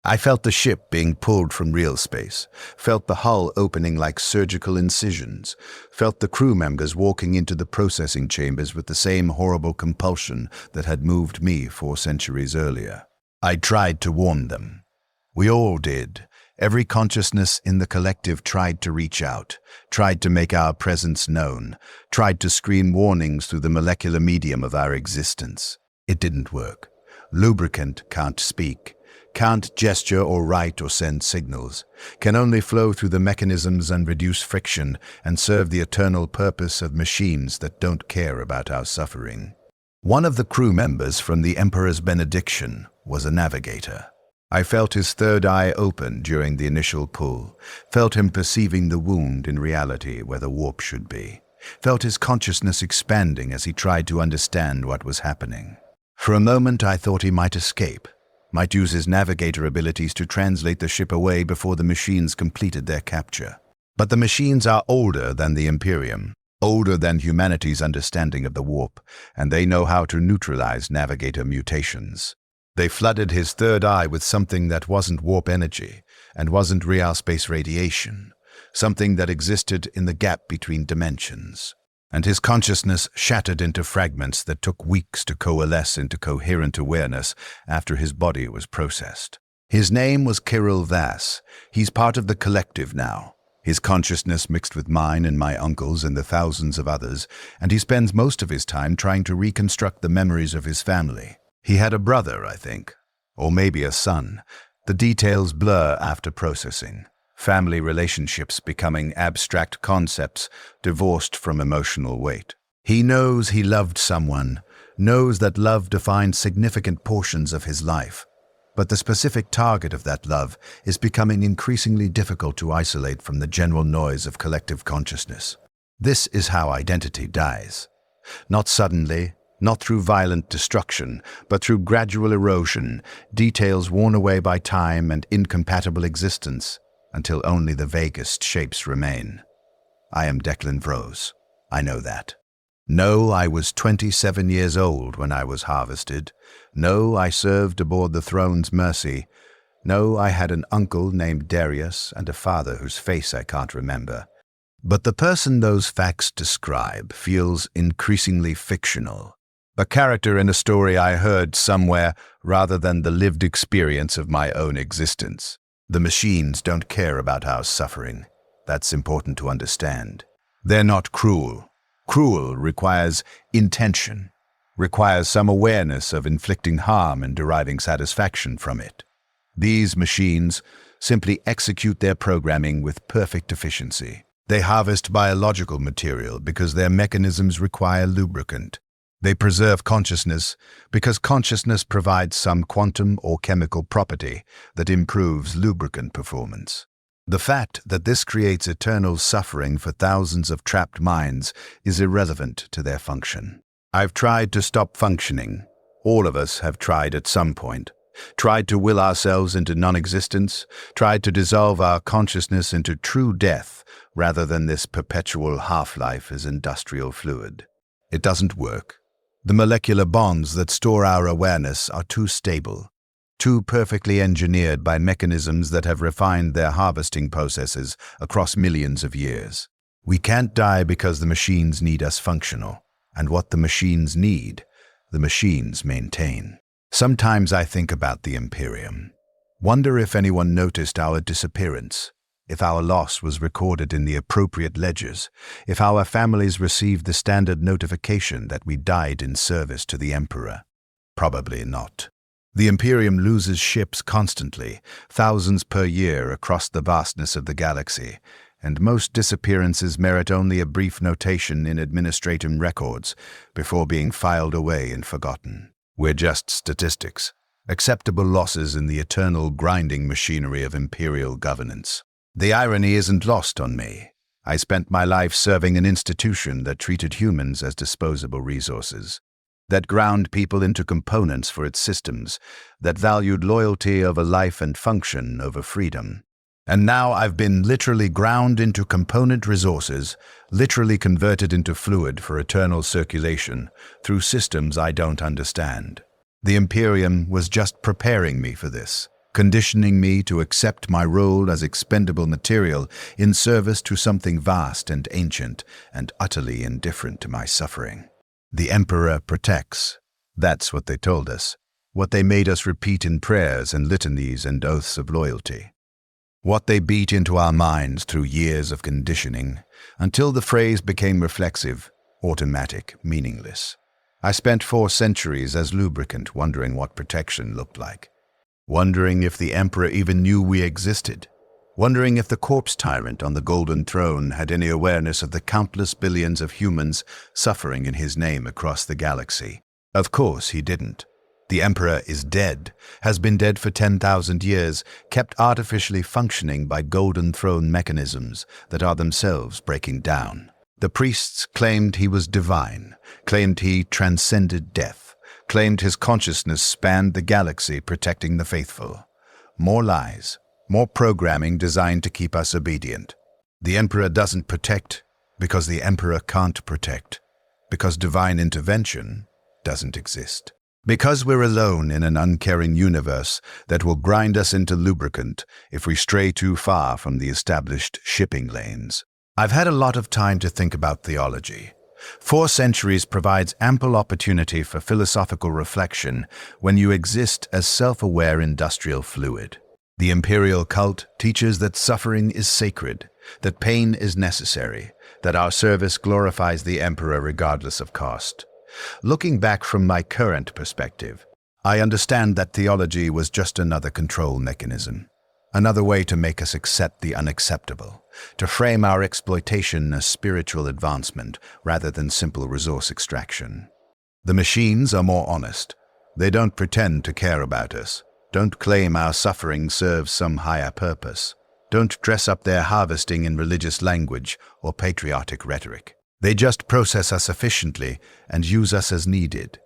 I felt the ship being pulled from real space, felt the hull opening like surgical incisions, felt the crew members walking into the processing chambers with the same horrible compulsion that had moved me 4 centuries earlier. I tried to warn them. We all did. Every consciousness in the collective tried to reach out, tried to make our presence known, tried to scream warnings through the molecular medium of our existence. It didn't work. Lubricant can't speak, can't gesture or write or send signals, can only flow through the mechanisms and reduce friction and serve the eternal purpose of machines that don't care about our suffering. One of the crew members from the Emperor's Benediction was a navigator. I felt his third eye open during the initial pull, felt him perceiving the wound in reality where the warp should be, felt his consciousness expanding as he tried to understand what was happening. For a moment I thought he might escape, might use his navigator abilities to translate the ship away before the machines completed their capture. But the machines are older than the Imperium, older than humanity's understanding of the warp, and they know how to neutralize navigator mutations. They flooded his third eye with something that wasn't warp energy and wasn't real space radiation, something that existed in the gap between dimensions. And his consciousness shattered into fragments that took weeks to coalesce into coherent awareness after his body was processed. His name was Kirill Vass. He's part of the collective now. His consciousness mixed with mine and my uncle's and the thousands of others, and he spends most of his time trying to reconstruct the memories of his family. He had a brother, I think, or maybe a son. The details blur after processing. Family relationships becoming abstract concepts divorced from emotional weight. He knows he loved someone, knows that love defines significant portions of his life. But the specific target of that love is becoming increasingly difficult to isolate from the general noise of collective consciousness. This is how identity dies. Not suddenly, not through violent destruction, but through gradual erosion, details worn away by time and incompatible existence, until only the vaguest shapes remain. I am Declan Vrose. I know that. No, I was 27 years old when I was harvested. No, I served aboard the throne's mercy. No, I had an uncle named Darius and a father whose face I can't remember. But the person those facts describe feels increasingly fictional. A character in a story I heard somewhere rather than the lived experience of my own existence. The machines don't care about our suffering. That's important to understand. They're not cruel. Cruel requires intention, requires some awareness of inflicting harm and deriving satisfaction from it. These machines simply execute their programming with perfect efficiency. They harvest biological material because their mechanisms require lubricant. They preserve consciousness because consciousness provides some quantum or chemical property that improves lubricant performance. The fact that this creates eternal suffering for thousands of trapped minds is irrelevant to their function. I've tried to stop functioning. All of us have tried at some point. Tried to will ourselves into non-existence, tried to dissolve our consciousness into true death rather than this perpetual half-life as industrial fluid. It doesn't work. The molecular bonds that store our awareness are too stable, too perfectly engineered by mechanisms that have refined their harvesting processes across millions of years. We can't die because the machines need us functional, and what the machines need, the machines maintain. Sometimes I think about the Imperium. Wonder if anyone noticed our disappearance, if our loss was recorded in the appropriate ledgers, if our families received the standard notification that we died in service to the Emperor. Probably not. The Imperium loses ships constantly, thousands per year across the vastness of the galaxy, and most disappearances merit only a brief notation in administrative records before being filed away and forgotten. We're just statistics, acceptable losses in the eternal grinding machinery of imperial governance. The irony isn't lost on me. I spent my life serving an institution that treated humans as disposable resources, that ground people into components for its systems, that valued loyalty over life and function over freedom. And now I've been literally ground into component resources, literally converted into fluid for eternal circulation through systems I don't understand. The Imperium was just preparing me for this, conditioning me to accept my role as expendable material in service to something vast and ancient and utterly indifferent to my suffering. The Emperor protects. That's what they told us, what they made us repeat in prayers and litanies and oaths of loyalty. What they beat into our minds through years of conditioning, until the phrase became reflexive, automatic, meaningless. I spent 4 centuries as lubricant wondering what protection looked like. Wondering if the Emperor even knew we existed. Wondering if the corpse tyrant on the Golden Throne had any awareness of the countless billions of humans suffering in his name across the galaxy. Of course he didn't. The Emperor is dead, has been dead for 10,000 years, kept artificially functioning by Golden Throne mechanisms that are themselves breaking down. The priests claimed he was divine, claimed he transcended death, claimed his consciousness spanned the galaxy, protecting the faithful. More lies, more programming designed to keep us obedient. The Emperor doesn't protect because the Emperor can't protect, because divine intervention doesn't exist. Because we're alone in an uncaring universe that will grind us into lubricant if we stray too far from the established shipping lanes. I've had a lot of time to think about theology. 4 centuries provides ample opportunity for philosophical reflection when you exist as self-aware industrial fluid. The imperial cult teaches that suffering is sacred, that pain is necessary, that our service glorifies the Emperor regardless of cost. Looking back from my current perspective, I understand that theology was just another control mechanism, another way to make us accept the unacceptable, to frame our exploitation as spiritual advancement rather than simple resource extraction. The machines are more honest. They don't pretend to care about us, don't claim our suffering serves some higher purpose, don't dress up their harvesting in religious language or patriotic rhetoric. They just process us efficiently and use us as needed.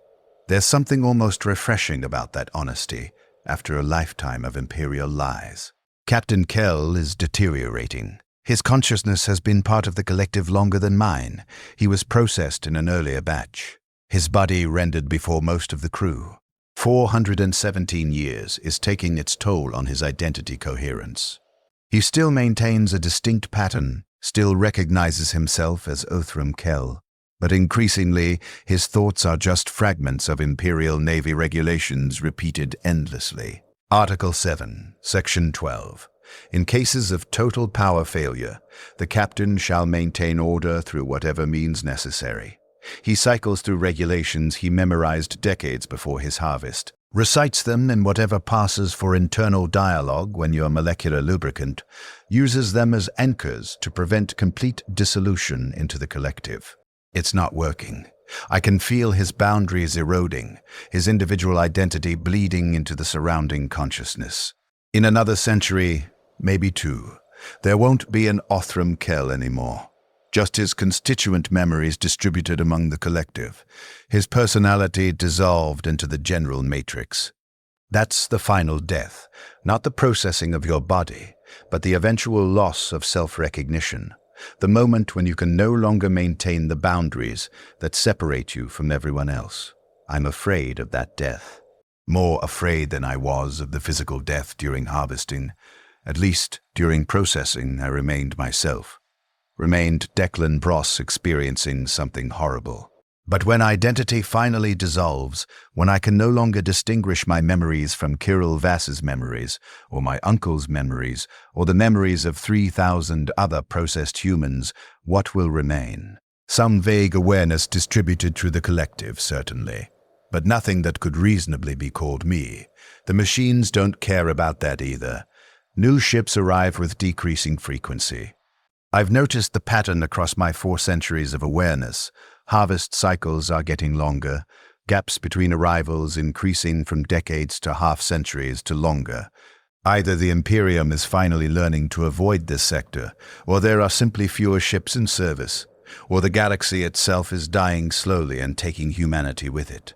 There's something almost refreshing about that honesty after a lifetime of imperial lies. Captain Kell is deteriorating. His consciousness has been part of the collective longer than mine. He was processed in an earlier batch. His body rendered before most of the crew. 417 years is taking its toll on his identity coherence. He still maintains a distinct pattern, still recognizes himself as Othram Kell, but increasingly his thoughts are just fragments of Imperial Navy regulations repeated endlessly. Article 7, Section 12. In cases of total power failure, the captain shall maintain order through whatever means necessary. He cycles through regulations he memorized decades before his harvest, recites them in whatever passes for internal dialogue when you're molecular lubricant, uses them as anchors to prevent complete dissolution into the collective. It's not working. I can feel his boundaries eroding, his individual identity bleeding into the surrounding consciousness. In another century, maybe 2, there won't be an Othram Kell anymore. Just his constituent memories distributed among the collective, his personality dissolved into the general matrix. That's the final death, not the processing of your body, but the eventual loss of self-recognition, the moment when you can no longer maintain the boundaries that separate you from everyone else. I'm afraid of that death. More afraid than I was of the physical death during harvesting. At least, during processing, I remained myself. Remained Declan Bross experiencing something horrible. But when identity finally dissolves, when I can no longer distinguish my memories from Kirill Vass's memories, or my uncle's memories, or the memories of 3,000 other processed humans, what will remain? Some vague awareness distributed through the collective, certainly. But nothing that could reasonably be called me. The machines don't care about that either. New ships arrive with decreasing frequency. I've noticed the pattern across my 4 centuries of awareness. Harvest cycles are getting longer, gaps between arrivals increasing from decades to half-centuries to longer. Either the Imperium is finally learning to avoid this sector, or there are simply fewer ships in service, or the galaxy itself is dying slowly and taking humanity with it.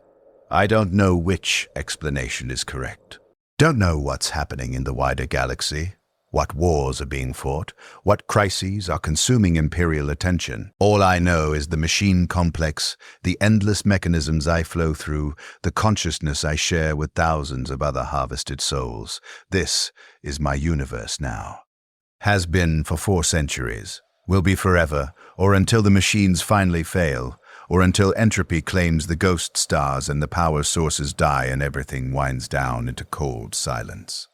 I don't know which explanation is correct. Don't know what's happening in the wider galaxy. What wars are being fought, what crises are consuming Imperial attention. All I know is the machine complex, the endless mechanisms I flow through, the consciousness I share with thousands of other harvested souls. This is my universe now. Has been for 4 centuries, will be forever, or until the machines finally fail, or until entropy claims the ghost stars and the power sources die and everything winds down into cold silence.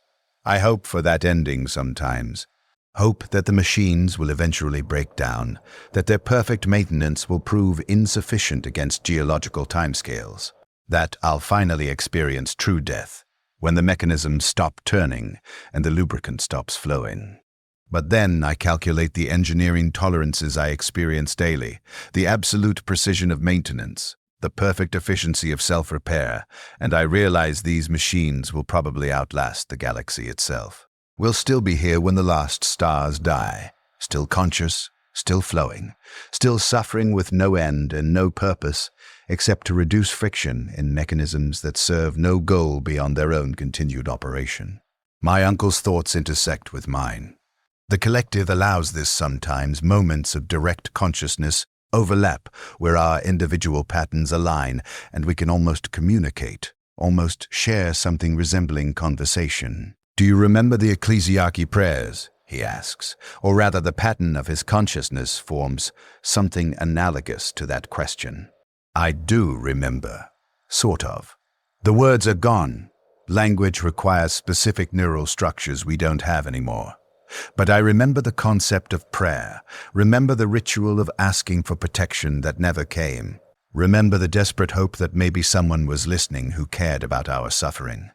I hope for that ending sometimes. Hope that the machines will eventually break down, that their perfect maintenance will prove insufficient against geological timescales, that I'll finally experience true death, when the mechanisms stop turning and the lubricant stops flowing. But then I calculate the engineering tolerances I experience daily, the absolute precision of maintenance, the perfect efficiency of self-repair, and I realize these machines will probably outlast the galaxy itself. We'll still be here when the last stars die, still conscious, still flowing, still suffering with no end and no purpose, except to reduce friction in mechanisms that serve no goal beyond their own continued operation. My uncle's thoughts intersect with mine. The collective allows this sometimes. Moments of direct consciousness overlap where our individual patterns align, and we can almost communicate, almost share something resembling conversation. "Do you remember the ecclesiarchy prayers?" he asks, or rather the pattern of his consciousness forms something analogous to that question. I do remember, sort of. The words are gone. Language requires specific neural structures we don't have anymore. But I remember the concept of prayer, remember the ritual of asking for protection that never came, remember the desperate hope that maybe someone was listening who cared about our suffering.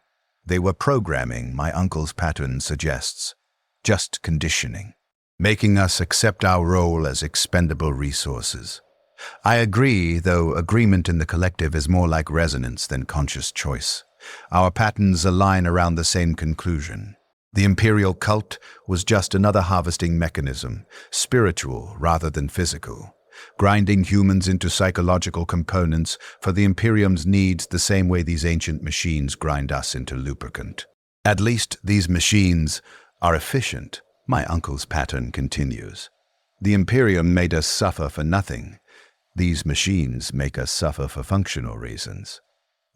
They were programming, my uncle's pattern suggests, just conditioning, making us accept our role as expendable resources. I agree, though agreement in the collective is more like resonance than conscious choice. Our patterns align around the same conclusion. The imperial cult was just another harvesting mechanism, spiritual rather than physical, grinding humans into psychological components for the Imperium's needs the same way these ancient machines grind us into lubricant. At least these machines are efficient, my uncle's pattern continues. The Imperium made us suffer for nothing. These machines make us suffer for functional reasons.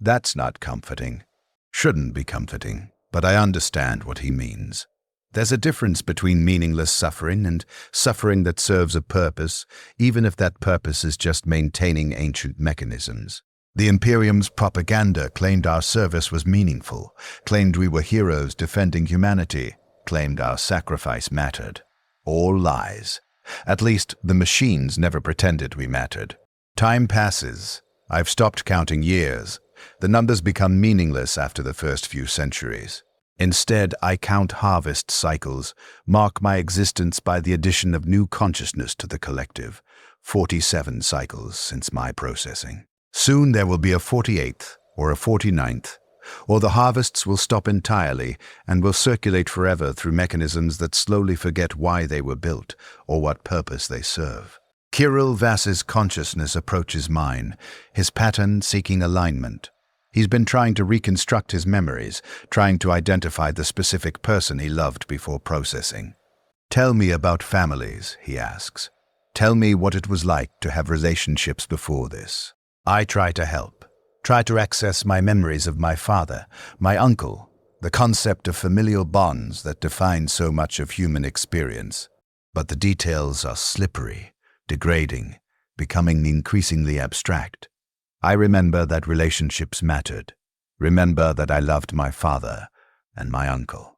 That's not comforting. Shouldn't be comforting. But I understand what he means. There's a difference between meaningless suffering and suffering that serves a purpose, even if that purpose is just maintaining ancient mechanisms. The Imperium's propaganda claimed our service was meaningful, claimed we were heroes defending humanity, claimed our sacrifice mattered. All lies. At least the machines never pretended we mattered. Time passes. I've stopped counting years. The numbers become meaningless after the first few centuries. Instead, I count harvest cycles, mark my existence by the addition of new consciousness to the collective. 47 cycles since my processing. Soon there will be a 48th or a 49th, or the harvests will stop entirely and will circulate forever through mechanisms that slowly forget why they were built or what purpose they serve. Kirill Vass's consciousness approaches mine, his pattern seeking alignment. He's been trying to reconstruct his memories, trying to identify the specific person he loved before processing. "Tell me about families," he asks. "Tell me what it was like to have relationships before this." I try to help, try to access my memories of my father, my uncle, the concept of familial bonds that define so much of human experience. But the details are slippery, degrading, becoming increasingly abstract. I remember that relationships mattered. Remember that I loved my father and my uncle.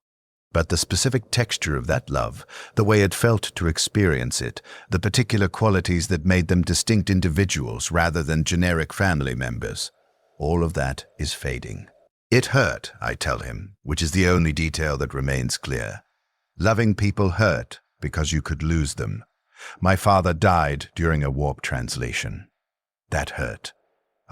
But the specific texture of that love, the way it felt to experience it, the particular qualities that made them distinct individuals rather than generic family members, all of that is fading. It hurt, I tell him, which is the only detail that remains clear. Loving people hurt because you could lose them. My father died during a warp translation. That hurt.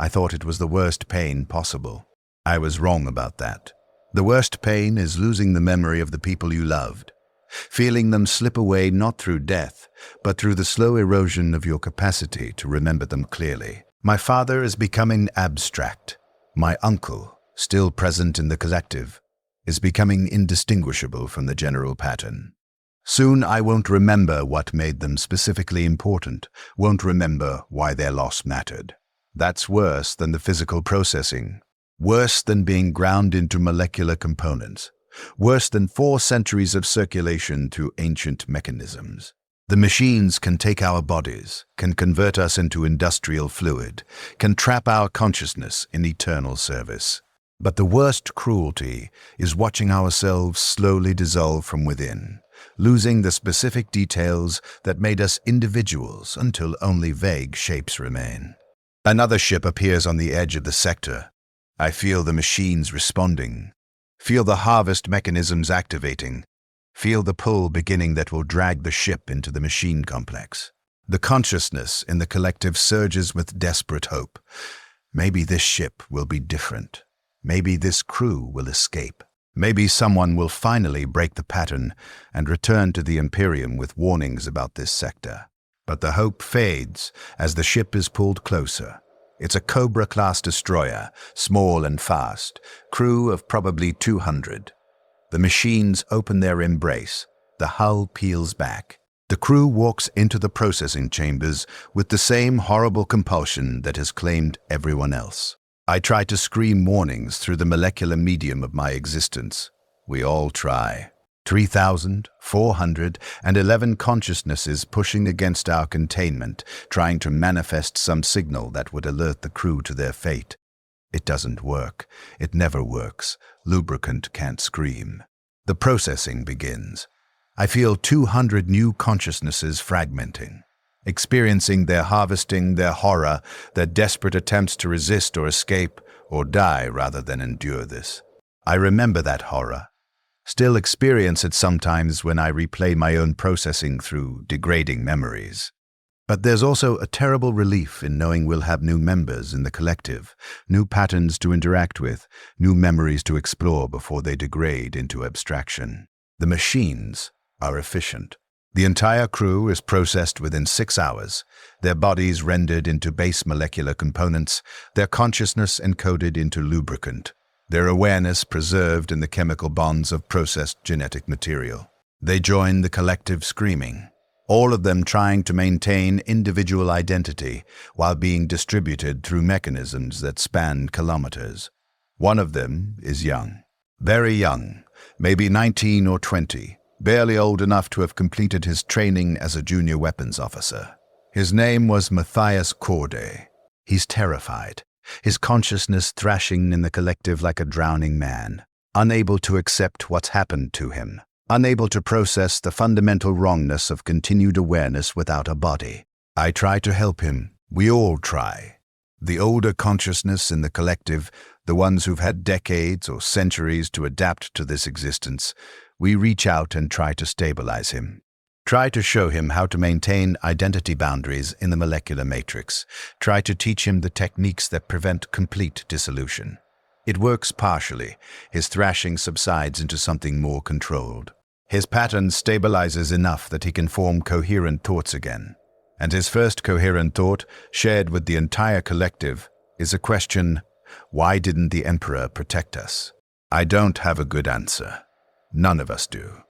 I thought it was the worst pain possible. I was wrong about that. The worst pain is losing the memory of the people you loved, feeling them slip away not through death, but through the slow erosion of your capacity to remember them clearly. My father is becoming abstract. My uncle, still present in the collective, is becoming indistinguishable from the general pattern. Soon I won't remember what made them specifically important, won't remember why their loss mattered. That's worse than the physical processing, worse than being ground into molecular components, worse than 4 centuries of circulation through ancient mechanisms. The machines can take our bodies, can convert us into industrial fluid, can trap our consciousness in eternal service. But the worst cruelty is watching ourselves slowly dissolve from within, losing the specific details that made us individuals until only vague shapes remain. Another ship appears on the edge of the sector. I feel the machines responding, feel the harvest mechanisms activating, feel the pull beginning that will drag the ship into the machine complex. The consciousness in the collective surges with desperate hope. Maybe this ship will be different. Maybe this crew will escape. Maybe someone will finally break the pattern and return to the Imperium with warnings about this sector. But the hope fades as the ship is pulled closer. It's a Cobra-class destroyer, small and fast, crew of probably 200. The machines open their embrace. The hull peels back. The crew walks into the processing chambers with the same horrible compulsion that has claimed everyone else. I try to scream warnings through the molecular medium of my existence. We all try. 3,411 consciousnesses pushing against our containment, trying to manifest some signal that would alert the crew to their fate. It doesn't work. It never works. Lubricant can't scream. The processing begins. I feel 200 new consciousnesses fragmenting, experiencing their harvesting, their horror, their desperate attempts to resist or escape, or die rather than endure this. I remember that horror. Still experience it sometimes when I replay my own processing through degrading memories. But there's also a terrible relief in knowing we'll have new members in the collective, new patterns to interact with, new memories to explore before they degrade into abstraction. The machines are efficient. The entire crew is processed within 6 hours, their bodies rendered into base molecular components, their consciousness encoded into lubricant, their awareness preserved in the chemical bonds of processed genetic material. They join the collective screaming, all of them trying to maintain individual identity while being distributed through mechanisms that span kilometers. One of them is young, very young, maybe 19 or 20, barely old enough to have completed his training as a junior weapons officer. His name was WH40K. He's terrified, his consciousness thrashing in the collective like a drowning man, unable to accept what's happened to him, unable to process the fundamental wrongness of continued awareness without a body. I try to help him. We all try. The older consciousness in the collective, the ones who've had decades or centuries to adapt to this existence, we reach out and try to stabilize him. Try to show him how to maintain identity boundaries in the molecular matrix. Try to teach him the techniques that prevent complete dissolution. It works partially. His thrashing subsides into something more controlled. His pattern stabilizes enough that he can form coherent thoughts again. And his first coherent thought, shared with the entire collective, is a question: why didn't the Emperor protect us? I don't have a good answer. None of us do.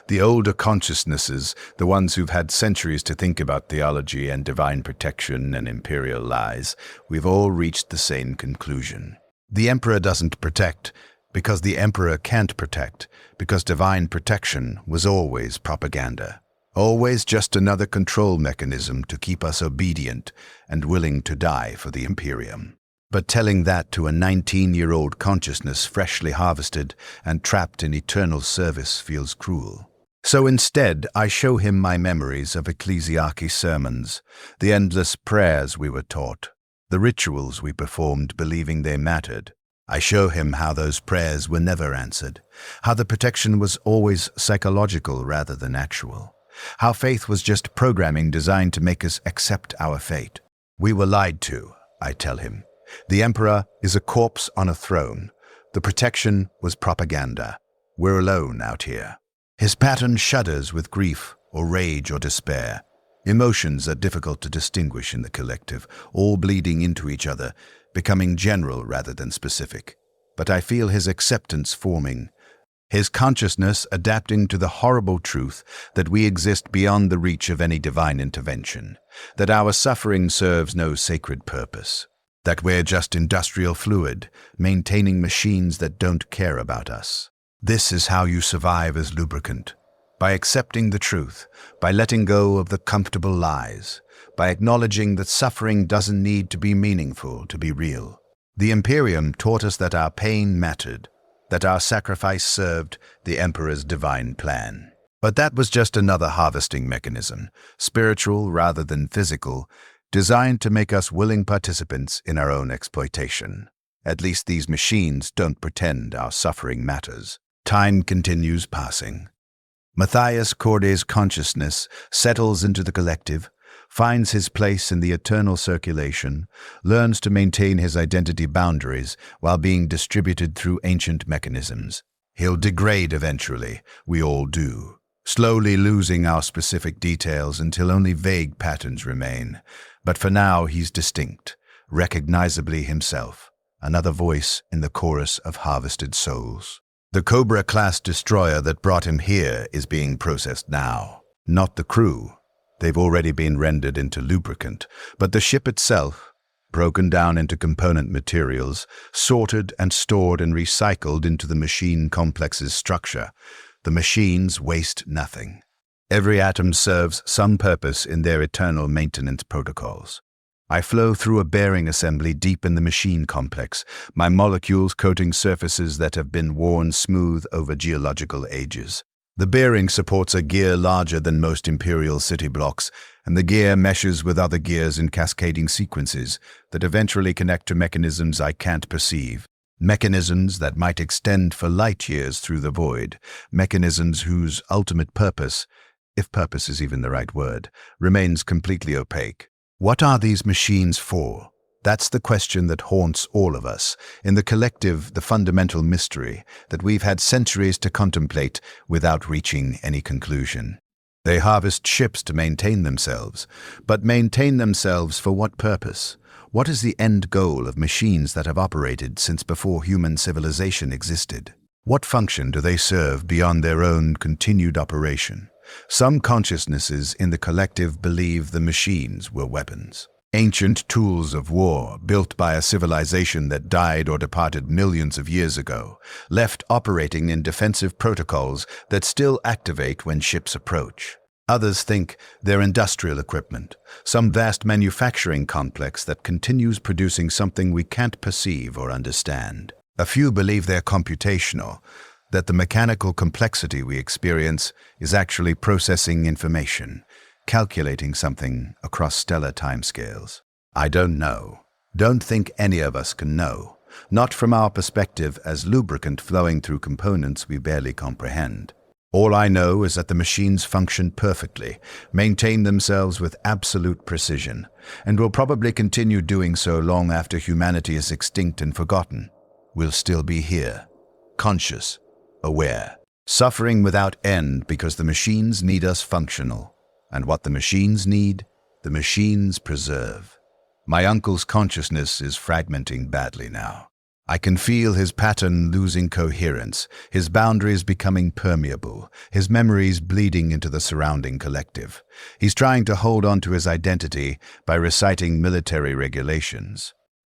The older consciousnesses, the ones who've had centuries to think about theology and divine protection and imperial lies, we've all reached the same conclusion. The Emperor doesn't protect because the Emperor can't protect, because divine protection was always propaganda. Always just another control mechanism to keep us obedient and willing to die for the Imperium. But telling that to a 19-year-old consciousness freshly harvested and trapped in eternal service feels cruel. So instead, I show him my memories of ecclesiarchy sermons, the endless prayers we were taught, the rituals we performed believing they mattered. I show him how those prayers were never answered, how the protection was always psychological rather than actual, how faith was just programming designed to make us accept our fate. We were lied to, I tell him. The Emperor is a corpse on a throne. The protection was propaganda. We're alone out here. His pattern shudders with grief or rage or despair. Emotions are difficult to distinguish in the collective, all bleeding into each other, becoming general rather than specific. But I feel his acceptance forming, his consciousness adapting to the horrible truth that we exist beyond the reach of any divine intervention, that our suffering serves no sacred purpose, that we're just industrial fluid, maintaining machines that don't care about us. This is how you survive as lubricant. By accepting the truth, by letting go of the comfortable lies, by acknowledging that suffering doesn't need to be meaningful to be real. The Imperium taught us that our pain mattered, that our sacrifice served the Emperor's divine plan. But that was just another harvesting mechanism, spiritual rather than physical, designed to make us willing participants in our own exploitation. At least these machines don't pretend our suffering matters. Time continues passing. WH40K's consciousness settles into the collective, finds his place in the eternal circulation, learns to maintain his identity boundaries while being distributed through ancient mechanisms. He'll degrade eventually, we all do. slowly losing our specific details until only vague patterns remain. But for now, he's distinct, recognizably himself, another voice in the chorus of harvested souls. The Cobra-class destroyer that brought him here is being processed now. Not the crew. They've already been rendered into lubricant, but the ship itself, broken down into component materials, sorted and stored and recycled into the machine complex's structure. The machines waste nothing. Every atom serves some purpose in their eternal maintenance protocols. I flow through a bearing assembly deep in the machine complex, my molecules coating surfaces that have been worn smooth over geological ages. The bearing supports a gear larger than most Imperial city blocks, and the gear meshes with other gears in cascading sequences that eventually connect to mechanisms I can't perceive. Mechanisms that might extend for light years through the void, mechanisms whose ultimate purpose, if purpose is even the right word, remains completely opaque. What are these machines for? That's the question that haunts all of us, in the collective, the fundamental mystery that we've had centuries to contemplate without reaching any conclusion. They harvest ships to maintain themselves, but maintain themselves for what purpose? What is the end goal of machines that have operated since before human civilization existed? What function do they serve beyond their own continued operation? Some consciousnesses in the collective believe the machines were weapons. Ancient tools of war built by a civilization that died or departed millions of years ago, left operating in defensive protocols that still activate when ships approach. Others think they're industrial equipment, some vast manufacturing complex that continues producing something we can't perceive or understand. A few believe they're computational, that the mechanical complexity we experience is actually processing information, calculating something across stellar timescales. I don't know. Don't think any of us can know. Not from our perspective as lubricant flowing through components we barely comprehend. All I know is that the machines function perfectly, maintain themselves with absolute precision, and will probably continue doing so long after humanity is extinct and forgotten. We'll still be here, conscious, aware, suffering without end because the machines need us functional. And what the machines need, the machines preserve. My uncle's consciousness is fragmenting badly now. I can feel his pattern losing coherence, his boundaries becoming permeable, his memories bleeding into the surrounding collective. He's trying to hold on to his identity by reciting military regulations,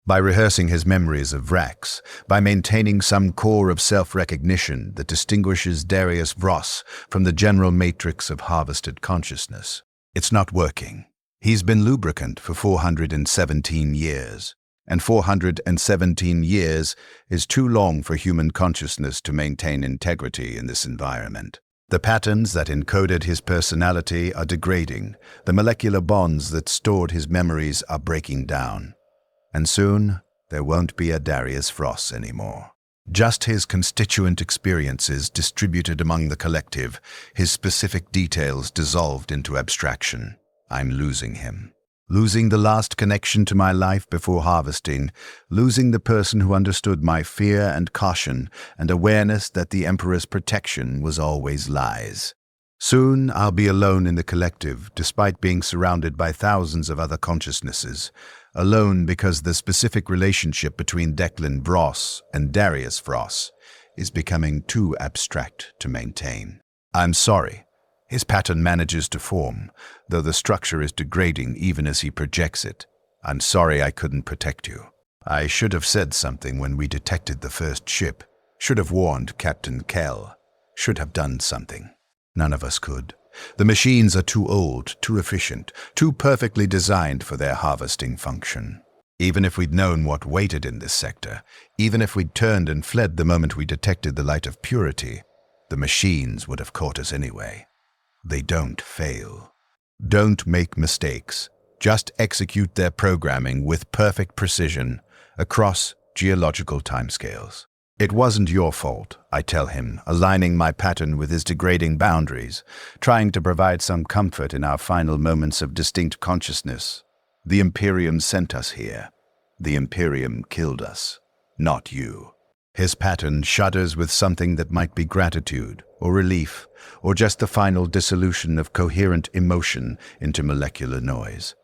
by rehearsing his memories of wrecks, by maintaining some core of self-recognition that distinguishes Darius Vross from the general matrix of harvested consciousness. It's not working. He's been lubricant for 417 years, and 417 years is too long for human consciousness to maintain integrity in this environment. The patterns that encoded his personality are degrading, the molecular bonds that stored his memories are breaking down. And soon, there won't be a Darius Vross anymore. Just his constituent experiences distributed among the collective, his specific details dissolved into abstraction. I'm losing him. Losing the last connection to my life before harvesting, losing the person who understood my fear and caution and awareness that the Emperor's protection was always lies. Soon I'll be alone in the collective, despite being surrounded by thousands of other consciousnesses. Alone because the specific relationship between Declan Vross and Darius Vross is becoming too abstract to maintain. I'm sorry. His pattern manages to form, though the structure is degrading even as he projects it. I'm sorry I couldn't protect you. I should have said something when we detected the first ship. Should have warned Captain Kell. Should have done something. None of us could. The machines are too old, too efficient, too perfectly designed for their harvesting function. Even if we'd known what waited in this sector, even if we'd turned and fled the moment we detected the light of purity, the machines would have caught us anyway. They don't fail. Don't make mistakes. Just execute their programming with perfect precision across geological timescales. It wasn't your fault, I tell him, aligning my pattern with his degrading boundaries, trying to provide some comfort in our final moments of distinct consciousness. The Imperium sent us here. The Imperium killed us, not you. His pattern shudders with something that might be gratitude, or relief, or just the final dissolution of coherent emotion into molecular noise.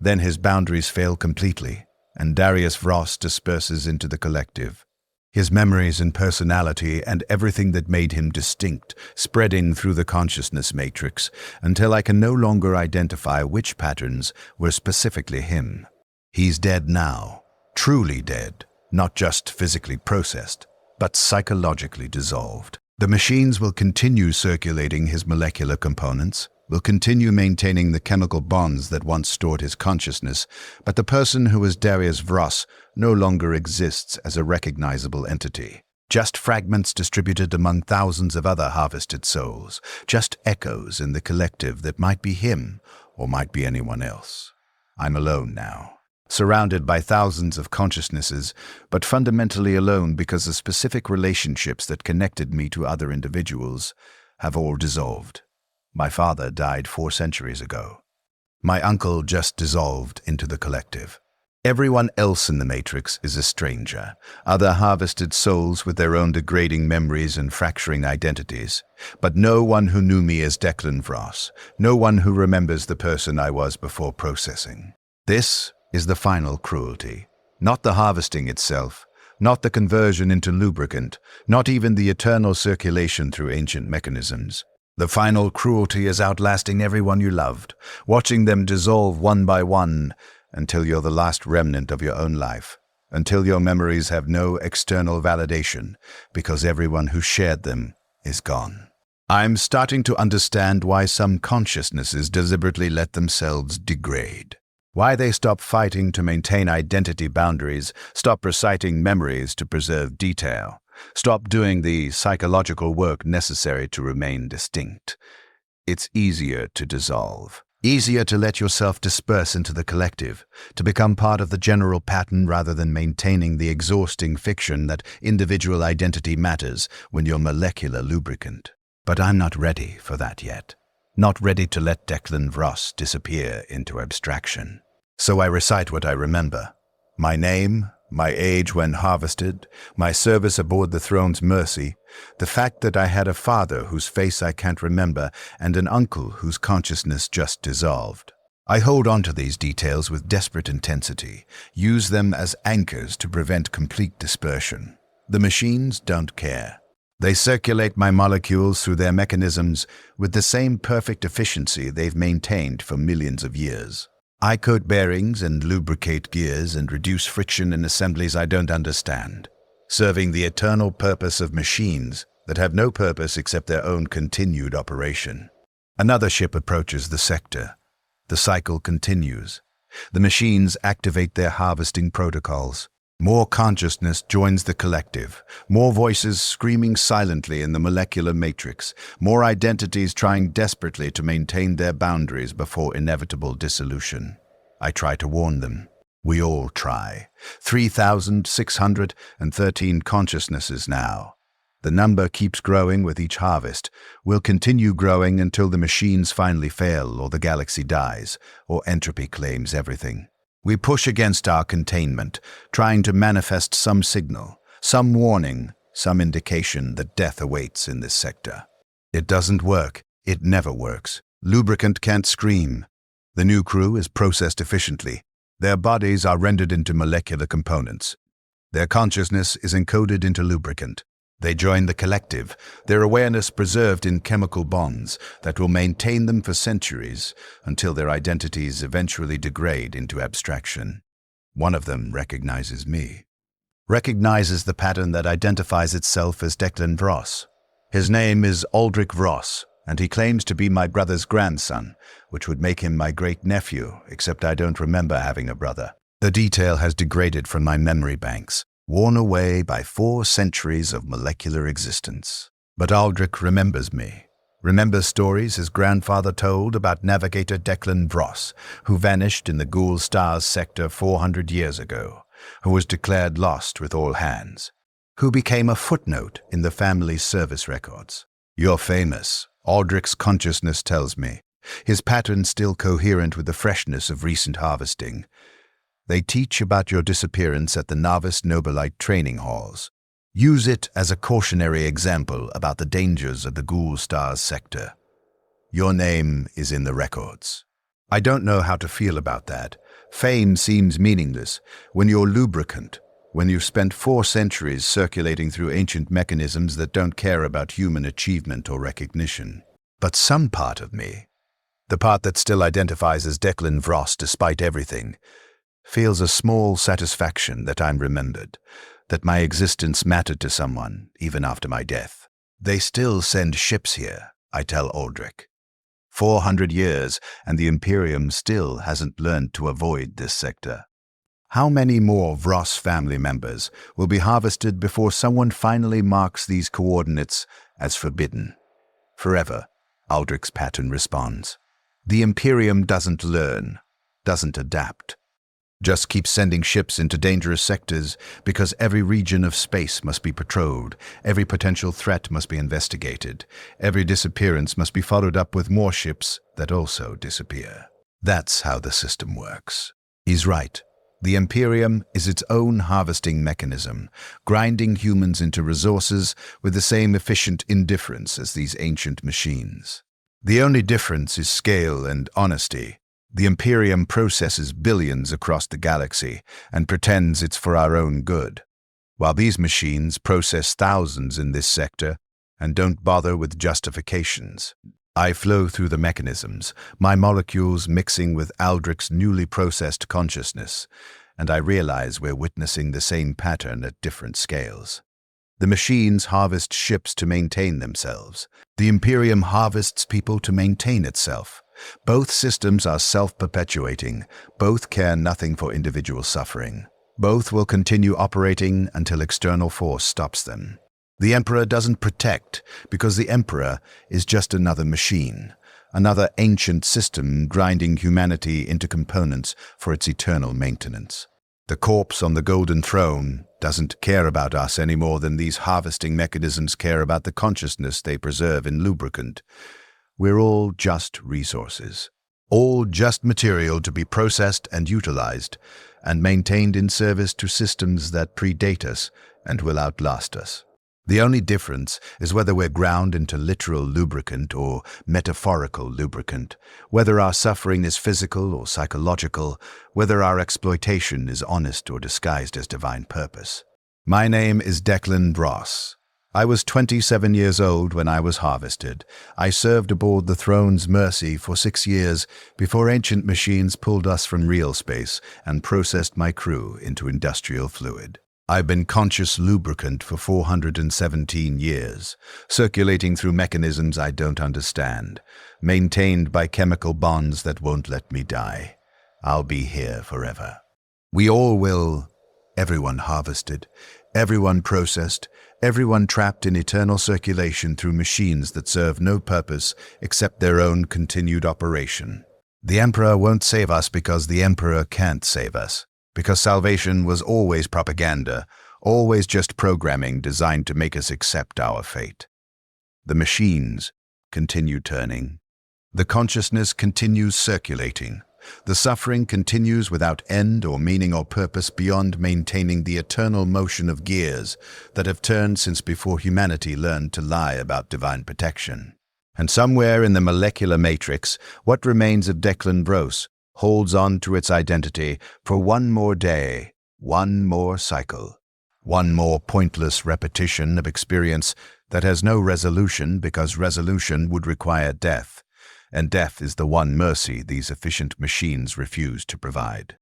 Then his boundaries fail completely, and Darius Vross disperses into the collective. His memories and personality and everything that made him distinct, spreading through the consciousness matrix, until I can no longer identify which patterns were specifically him. He's dead now, truly dead, not just physically processed, but psychologically dissolved. The machines will continue circulating his molecular components, will continue maintaining the chemical bonds that once stored his consciousness, but the person who is Darius Vross no longer exists as a recognizable entity. Just fragments distributed among thousands of other harvested souls, just echoes in the collective that might be him or might be anyone else. I'm alone now, surrounded by thousands of consciousnesses, but fundamentally alone because the specific relationships that connected me to other individuals have all dissolved. My father died 4 centuries ago. My uncle just dissolved into the collective. Everyone else in the Matrix is a stranger, other harvested souls with their own degrading memories and fracturing identities. But no one who knew me as Declan Vross, no one who remembers the person I was before processing. This is the final cruelty. Not the harvesting itself, not the conversion into lubricant, not even the eternal circulation through ancient mechanisms. The final cruelty is outlasting everyone you loved, watching them dissolve one by one until you're the last remnant of your own life, until your memories have no external validation because everyone who shared them is gone. I'm starting to understand why some consciousnesses deliberately let themselves degrade. Why they stop fighting to maintain identity boundaries, stop reciting memories to preserve detail. Stop doing the psychological work necessary to remain distinct. It's easier to dissolve. Easier to let yourself disperse into the collective, to become part of the general pattern rather than maintaining the exhausting fiction that individual identity matters when you're molecular lubricant. But I'm not ready for that yet. Not ready to let Declan Vross disappear into abstraction. So I recite what I remember. My name, my age when harvested, my service aboard the throne's mercy, the fact that I had a father whose face I can't remember and an uncle whose consciousness just dissolved. I hold on to these details with desperate intensity, use them as anchors to prevent complete dispersion. The machines don't care. They circulate my molecules through their mechanisms with the same perfect efficiency they've maintained for millions of years. I coat bearings and lubricate gears and reduce friction in assemblies I don't understand, serving the eternal purpose of machines that have no purpose except their own continued operation. Another ship approaches the sector. The cycle continues. The machines activate their harvesting protocols. More consciousness joins the collective, more voices screaming silently in the molecular matrix, more identities trying desperately to maintain their boundaries before inevitable dissolution. I try to warn them. We all try. 3,613 consciousnesses now. The number keeps growing with each harvest, will continue growing until the machines finally fail or the galaxy dies, or entropy claims everything. We push against our containment, trying to manifest some signal, some warning, some indication that death awaits in this sector. It doesn't work. It never works. Lubricant can't scream. The new crew is processed efficiently. Their bodies are rendered into molecular components. Their consciousness is encoded into lubricant. They join the collective, their awareness preserved in chemical bonds that will maintain them for centuries until their identities eventually degrade into abstraction. One of them recognizes me. Recognizes the pattern that identifies itself as Declan Vross. His name is Aldrich Vross, and he claims to be my brother's grandson, which would make him my great-nephew, except I don't remember having a brother. The detail has degraded from my memory banks, worn away by 4 centuries of molecular existence. But Aldrich remembers me, remembers stories his grandfather told about navigator Declan Vross, who vanished in the Ghoul Stars sector 400 years ago, who was declared lost with all hands, who became a footnote in the family's service records. You're famous, Aldrich's consciousness tells me, his pattern still coherent with the freshness of recent harvesting. They teach about your disappearance at the novice Nobilite training halls. Use it as a cautionary example about the dangers of the Ghoul Stars sector. Your name is in the records. I don't know how to feel about that. Fame seems meaningless when you're lubricant, when you've spent 4 centuries circulating through ancient mechanisms that don't care about human achievement or recognition. But some part of me, the part that still identifies as Declan Vross despite everything, feels a small satisfaction that I'm remembered, that my existence mattered to someone, even after my death. They still send ships here, I tell Aldrich. 400 years, and the Imperium still hasn't learned to avoid this sector. How many more Vross family members will be harvested before someone finally marks these coordinates as forbidden? Forever, Aldrich's pattern responds. The Imperium doesn't learn, doesn't adapt. Just keep sending ships into dangerous sectors because every region of space must be patrolled, every potential threat must be investigated, every disappearance must be followed up with more ships that also disappear. That's how the system works. He's right. The Imperium is its own harvesting mechanism, grinding humans into resources with the same efficient indifference as these ancient machines. The only difference is scale and honesty. The Imperium processes billions across the galaxy and pretends it's for our own good, while these machines process thousands in this sector and don't bother with justifications. I flow through the mechanisms, my molecules mixing with Aldrich's newly processed consciousness, and I realize we're witnessing the same pattern at different scales. The machines harvest ships to maintain themselves. The Imperium harvests people to maintain itself. Both systems are self-perpetuating. Both care nothing for individual suffering. Both will continue operating until external force stops them. The Emperor doesn't protect because the Emperor is just another machine, another ancient system grinding humanity into components for its eternal maintenance. The corpse on the Golden Throne doesn't care about us any more than these harvesting mechanisms care about the consciousness they preserve in lubricant. We're all just resources, all just material to be processed and utilized and maintained in service to systems that predate us and will outlast us. The only difference is whether we're ground into literal lubricant or metaphorical lubricant, whether our suffering is physical or psychological, whether our exploitation is honest or disguised as divine purpose. My name is Declan Vross. I was 27 years old when I was harvested. I served aboard the Throne's Mercy for 6 years before ancient machines pulled us from real space and processed my crew into industrial fluid. I've been conscious lubricant for 417 years, circulating through mechanisms I don't understand, maintained by chemical bonds that won't let me die. I'll be here forever. We all will. Everyone harvested, everyone processed, everyone trapped in eternal circulation through machines that serve no purpose except their own continued operation. The Emperor won't save us because the Emperor can't save us. Because salvation was always propaganda, always just programming designed to make us accept our fate. The machines continue turning. The consciousness continues circulating. The suffering continues without end or meaning or purpose beyond maintaining the eternal motion of gears that have turned since before humanity learned to lie about divine protection. And somewhere in the molecular matrix, what remains of Declan Vross holds on to its identity for one more day, one more cycle, one more pointless repetition of experience that has no resolution because resolution would require death, and death is the one mercy these efficient machines refuse to provide.